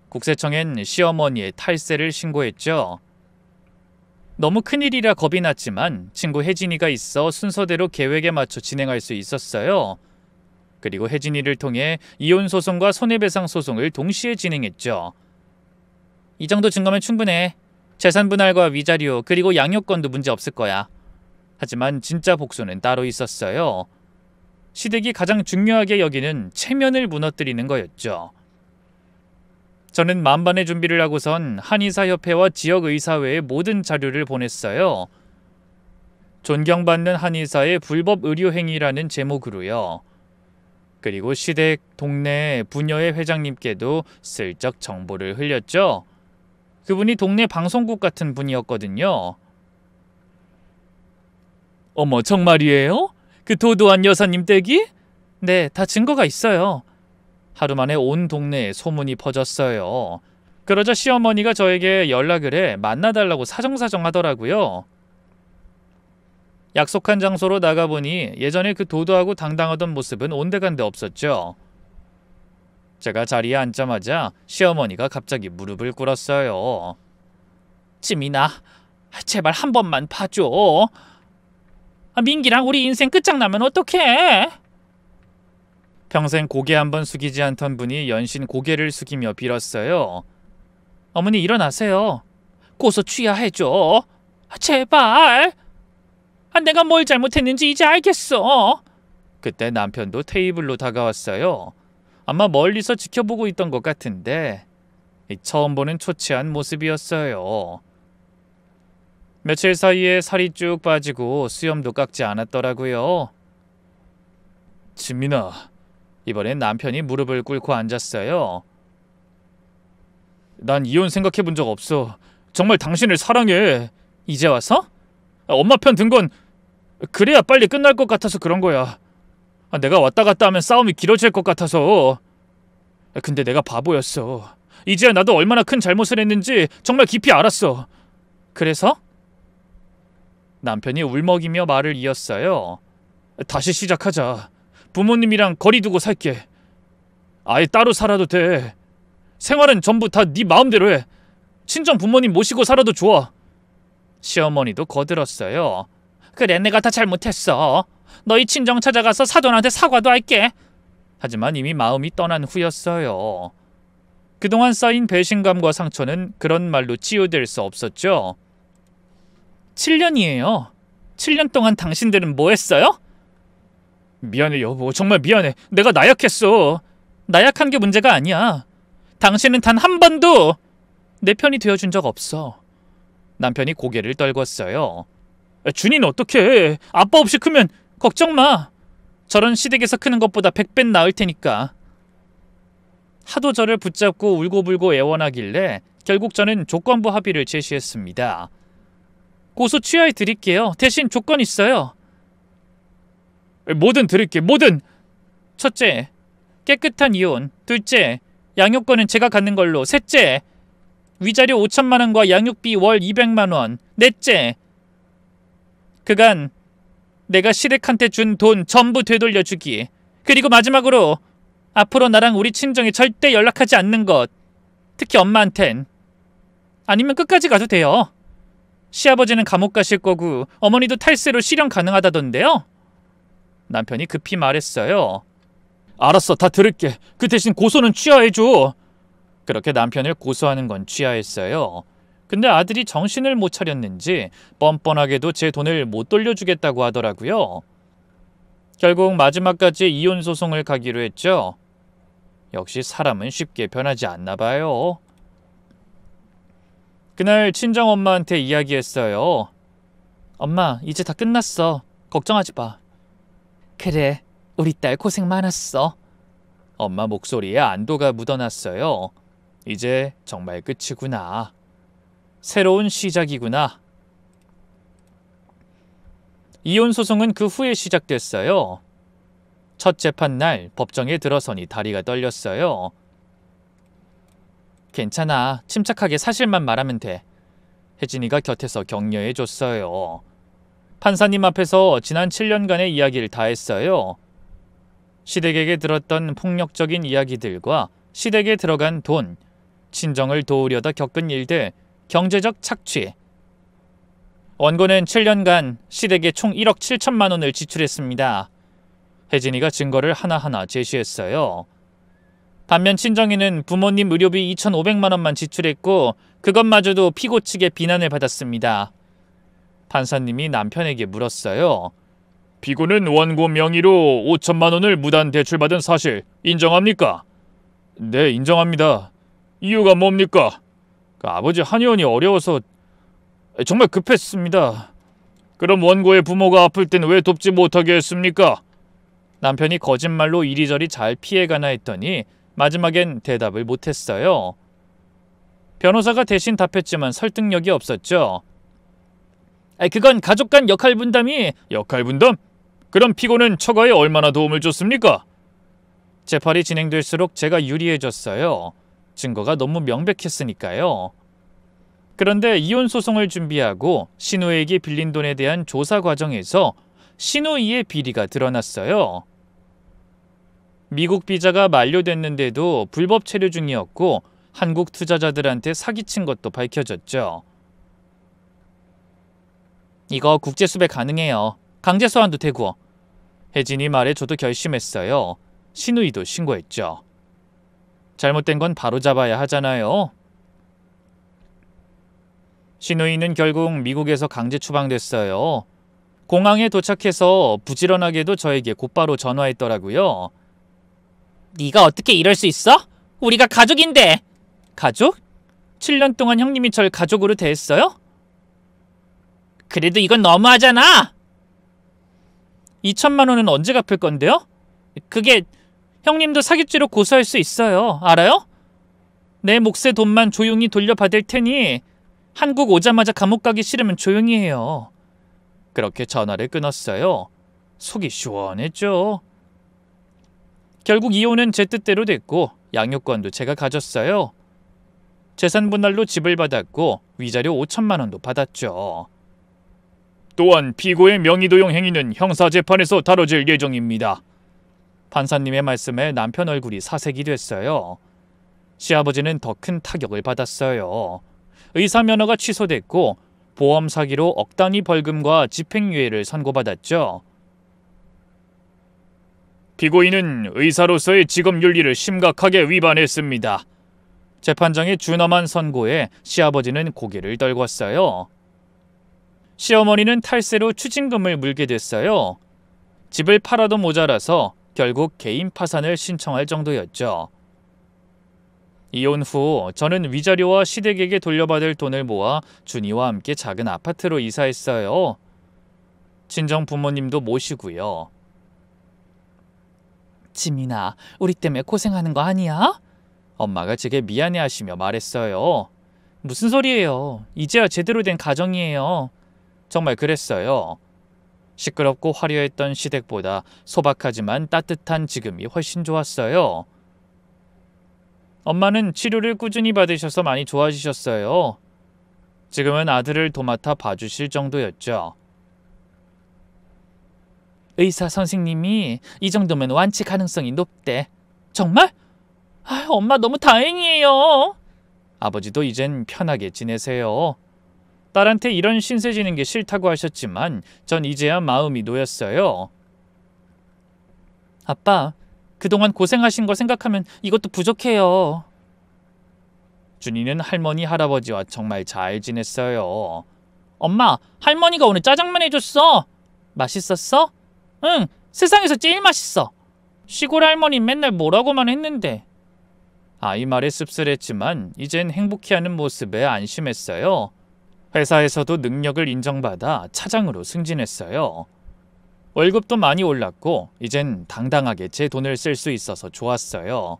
국세청엔 시어머니의 탈세를 신고했죠. 너무 큰일이라 겁이 났지만 친구 혜진이가 있어 순서대로 계획에 맞춰 진행할 수 있었어요. 그리고 혜진이를 통해 이혼 소송과 손해배상 소송을 동시에 진행했죠. 이 정도 증거면 충분해. 재산 분할과 위자료 그리고 양육권도 문제 없을 거야. 하지만 진짜 복수는 따로 있었어요. 시댁이 가장 중요하게 여기는 체면을 무너뜨리는 거였죠. 저는 만반의 준비를 하고선 한의사협회와 지역의사회에 모든 자료를 보냈어요. 존경받는 한의사의 불법 의료행위라는 제목으로요. 그리고 시댁, 동네, 부녀회 회장님께도 슬쩍 정보를 흘렸죠. 그분이 동네 방송국 같은 분이었거든요. 어머, 정말이에요? 그 도도한 여사님 댁이? 네, 다 증거가 있어요. 하루 만에 온 동네에 소문이 퍼졌어요. 그러자 시어머니가 저에게 연락을 해 만나달라고 사정사정 하더라고요. 약속한 장소로 나가보니 예전에 그 도도하고 당당하던 모습은 온데간데 없었죠. 제가 자리에 앉자마자 시어머니가 갑자기 무릎을 꿇었어요. 지민아, 제발 한 번만 봐줘. 민기랑 우리 인생 끝장나면 어떡해? 평생 고개 한번 숙이지 않던 분이 연신 고개를 숙이며 빌었어요. 어머니 일어나세요. 고소 취하해줘. 제발. 내가 뭘 잘못했는지 이제 알겠어. 그때 남편도 테이블로 다가왔어요. 아마 멀리서 지켜보고 있던 것 같은데 처음 보는 초췌한 모습이었어요. 며칠 사이에 살이 쭉 빠지고 수염도 깎지 않았더라고요. 지민아, 이번엔 남편이 무릎을 꿇고 앉았어요. 난 이혼 생각해 본 적 없어. 정말 당신을 사랑해. 이제 와서? 엄마 편 든 건 그래야 빨리 끝날 것 같아서 그런 거야. 내가 왔다 갔다 하면 싸움이 길어질 것 같아서. 근데 내가 바보였어. 이제야 나도 얼마나 큰 잘못을 했는지 정말 깊이 알았어. 그래서? 남편이 울먹이며 말을 이었어요. 다시 시작하자. 부모님이랑 거리 두고 살게. 아예 따로 살아도 돼. 생활은 전부 다 네 마음대로 해. 친정 부모님 모시고 살아도 좋아. 시어머니도 거들었어요. 그래, 내가 다 잘못했어. 너희 친정 찾아가서 사돈한테 사과도 할게. 하지만 이미 마음이 떠난 후였어요. 그동안 쌓인 배신감과 상처는 그런 말로 치유될 수 없었죠. 7년이에요. 7년 동안 당신들은 뭐 했어요? 미안해 여보, 정말 미안해. 내가 나약했어. 나약한 게 문제가 아니야. 당신은 단 한 번도 내 편이 되어준 적 없어. 남편이 고개를 떨궜어요. 준이는 어떡해. 아빠 없이 크면 걱정 마. 저런 시댁에서 크는 것보다 100배 나을 테니까. 하도 저를 붙잡고 울고불고 애원하길래 결국 저는 조건부 합의를 제시했습니다. 고소 취하해 드릴게요. 대신 조건 있어요. 뭐든 드릴게. 뭐든. 첫째, 깨끗한 이혼. 둘째, 양육권은 제가 갖는 걸로. 셋째, 위자료 5천만 원과 양육비 월 200만 원. 넷째, 그간 내가 시댁한테 준 돈 전부 되돌려주기. 그리고 마지막으로 앞으로 나랑 우리 친정에 절대 연락하지 않는 것. 특히 엄마한텐. 아니면 끝까지 가도 돼요. 시아버지는 감옥 가실 거고 어머니도 탈세로 실형 가능하다던데요. 남편이 급히 말했어요. 알았어, 다 들을게. 그 대신 고소는 취하해줘. 그렇게 남편을 고소하는 건 취하했어요. 근데 아들이 정신을 못 차렸는지 뻔뻔하게도 제 돈을 못 돌려주겠다고 하더라고요. 결국 마지막까지 이혼 소송을 가기로 했죠. 역시 사람은 쉽게 변하지 않나 봐요. 그날 친정엄마한테 이야기했어요. 엄마, 이제 다 끝났어. 걱정하지 마. 그래, 우리 딸 고생 많았어. 엄마 목소리에 안도가 묻어났어요. 이제 정말 끝이구나. 새로운 시작이구나. 이혼 소송은 그 후에 시작됐어요. 첫 재판날 법정에 들어서니 다리가 떨렸어요. 괜찮아. 침착하게 사실만 말하면 돼. 혜진이가 곁에서 격려해줬어요. 판사님 앞에서 지난 7년간의 이야기를 다 했어요. 시댁에게 들었던 폭력적인 이야기들과 시댁에 들어간 돈, 친정을 도우려다 겪은 일들, 경제적 착취. 원고는 7년간 시댁에 총 1억 7천만 원을 지출했습니다. 혜진이가 증거를 하나하나 제시했어요. 반면 친정이는 부모님 의료비 2,500만 원만 지출했고 그것마저도 피고 측의 비난을 받았습니다. 판사님이 남편에게 물었어요. 피고는 원고 명의로 5천만 원을 무단 대출받은 사실 인정합니까? 네, 인정합니다. 이유가 뭡니까? 아버지 한의원이 어려워서 정말 급했습니다. 그럼 원고의 부모가 아플 땐 왜 돕지 못하게 했습니까? 남편이 거짓말로 이리저리 잘 피해가나 했더니 마지막엔 대답을 못했어요. 변호사가 대신 답했지만 설득력이 없었죠. 그건 가족 간 역할 분담이... 역할 분담? 그럼 피고는 처가에 얼마나 도움을 줬습니까? 재판이 진행될수록 제가 유리해졌어요. 증거가 너무 명백했으니까요. 그런데 이혼 소송을 준비하고 신우에게 빌린 돈에 대한 조사 과정에서 신우이의 비리가 드러났어요. 미국 비자가 만료됐는데도 불법 체류 중이었고 한국 투자자들한테 사기친 것도 밝혀졌죠. 이거 국제수배 가능해요. 강제 소환도 되고. 혜진이 말에 저도 결심했어요. 신우이도 신고했죠. 잘못된 건 바로잡아야 하잖아요. 신우이는 결국 미국에서 강제 추방됐어요. 공항에 도착해서 부지런하게도 저에게 곧바로 전화했더라고요. 네가 어떻게 이럴 수 있어? 우리가 가족인데. 가족? 7년 동안 형님이 절 가족으로 대했어요? 그래도 이건 너무하잖아. 2천만 원은 언제 갚을 건데요? 그게 형님도 사기죄로 고소할 수 있어요. 알아요? 내 몫의 돈만 조용히 돌려받을 테니 한국 오자마자 감옥 가기 싫으면 조용히 해요. 그렇게 전화를 끊었어요. 속이 시원했죠. 결국 이혼은 제 뜻대로 됐고 양육권도 제가 가졌어요. 재산 분할로 집을 받았고 위자료 5천만 원도 받았죠. 또한 피고의 명의도용 행위는 형사재판에서 다뤄질 예정입니다. 판사님의 말씀에 남편 얼굴이 사색이 됐어요. 시아버지는 더 큰 타격을 받았어요. 의사 면허가 취소됐고 보험 사기로 억 단위 벌금과 집행유예를 선고받았죠. 피고인은 의사로서의 직업 윤리를 심각하게 위반했습니다. 재판장의 준엄한 선고에 시아버지는 고개를 떨궜어요. 시어머니는 탈세로 추징금을 물게 됐어요. 집을 팔아도 모자라서 결국 개인 파산을 신청할 정도였죠. 이혼 후 저는 위자료와 시댁에게 돌려받을 돈을 모아 준이와 함께 작은 아파트로 이사했어요. 친정 부모님도 모시고요. 지민아, 우리 때문에 고생하는 거 아니야? 엄마가 제게 미안해하시며 말했어요. 무슨 소리예요. 이제야 제대로 된 가정이에요. 정말 그랬어요. 시끄럽고 화려했던 시댁보다 소박하지만 따뜻한 지금이 훨씬 좋았어요. 엄마는 치료를 꾸준히 받으셔서 많이 좋아지셨어요. 지금은 아들을 도맡아 봐주실 정도였죠. 의사 선생님이 이 정도면 완치 가능성이 높대. 정말? 엄마 너무 다행이에요. 아버지도 이젠 편하게 지내세요. 딸한테 이런 신세 지는 게 싫다고 하셨지만 전 이제야 마음이 놓였어요. 아빠, 그동안 고생하신 거 생각하면 이것도 부족해요. 준이는 할머니, 할아버지와 정말 잘 지냈어요. 엄마, 할머니가 오늘 짜장면 해줬어. 맛있었어? 응, 세상에서 제일 맛있어. 시골 할머니는 맨날 뭐라고만 했는데. 아이 말에 씁쓸했지만 이젠 행복해하는 모습에 안심했어요. 회사에서도 능력을 인정받아 차장으로 승진했어요. 월급도 많이 올랐고 이젠 당당하게 제 돈을 쓸 수 있어서 좋았어요.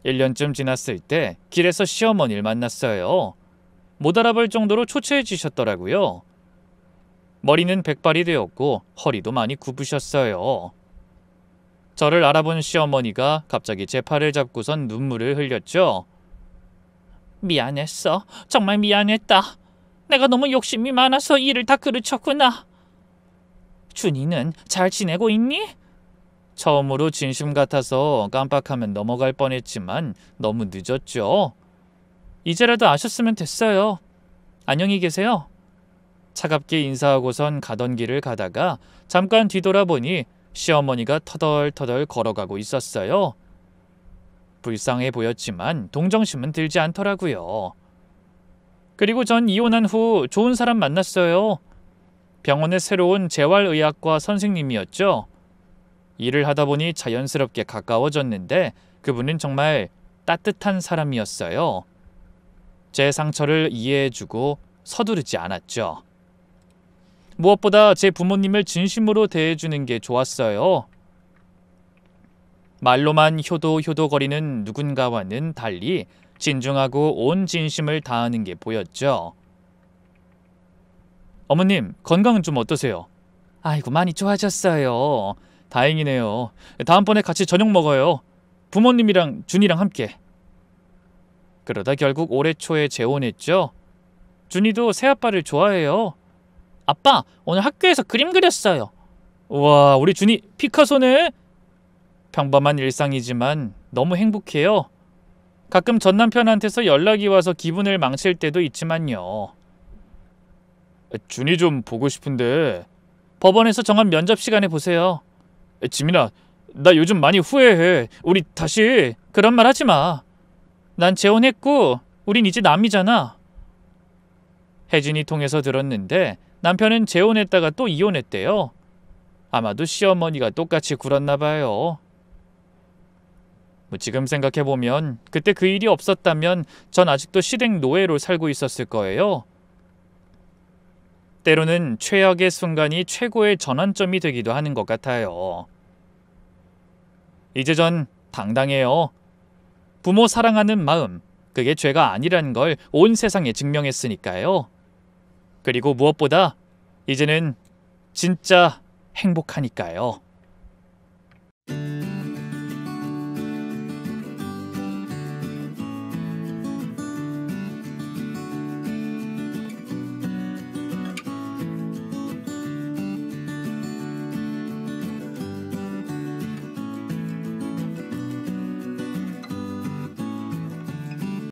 1년쯤 지났을 때 길에서 시어머니를 만났어요. 못 알아볼 정도로 초췌해지셨더라고요. 머리는 백발이 되었고 허리도 많이 굽으셨어요. 저를 알아본 시어머니가 갑자기 제 팔을 잡고선 눈물을 흘렸죠. 미안했어. 정말 미안했다. 내가 너무 욕심이 많아서 일을 다 그르쳤구나. 준이는 잘 지내고 있니? 처음으로 진심 같아서 깜빡하면 넘어갈 뻔했지만 너무 늦었죠. 이제라도 아셨으면 됐어요. 안녕히 계세요. 차갑게 인사하고선 가던 길을 가다가 잠깐 뒤돌아보니 시어머니가 터덜터덜 걸어가고 있었어요. 불쌍해 보였지만 동정심은 들지 않더라고요. 그리고 전 이혼한 후 좋은 사람 만났어요. 병원의 새로운 재활의학과 선생님이었죠. 일을 하다 보니 자연스럽게 가까워졌는데 그분은 정말 따뜻한 사람이었어요. 제 상처를 이해해주고 서두르지 않았죠. 무엇보다 제 부모님을 진심으로 대해주는 게 좋았어요. 말로만 효도효도거리는 누군가와는 달리 진중하고 온 진심을 다하는 게 보였죠. 어머님, 건강은 좀 어떠세요? 아이고, 많이 좋아졌어요. 다행이네요. 다음번에 같이 저녁 먹어요. 부모님이랑 준이랑 함께. 그러다 결국 올해 초에 재혼했죠. 준이도 새아빠를 좋아해요. 아빠, 오늘 학교에서 그림 그렸어요. 우와, 우리 준이 피카소네. 평범한 일상이지만 너무 행복해요. 가끔 전 남편한테서 연락이 와서 기분을 망칠 때도 있지만요. 준이 좀 보고 싶은데. 법원에서 정한 면접 시간에 보세요. 지민아, 나 요즘 많이 후회해. 우리 다시. 그런 말 하지 마. 난 재혼했고 우린 이제 남이잖아. 혜진이 통해서 들었는데 남편은 재혼했다가 또 이혼했대요. 아마도 시어머니가 똑같이 굴었나 봐요. 지금 생각해보면 그때 그 일이 없었다면 전 아직도 시댁 노예로 살고 있었을 거예요. 때로는 최악의 순간이 최고의 전환점이 되기도 하는 것 같아요. 이제 전 당당해요. 부모 사랑하는 마음, 그게 죄가 아니라는 걸 온 세상에 증명했으니까요. 그리고 무엇보다 이제는 진짜 행복하니까요.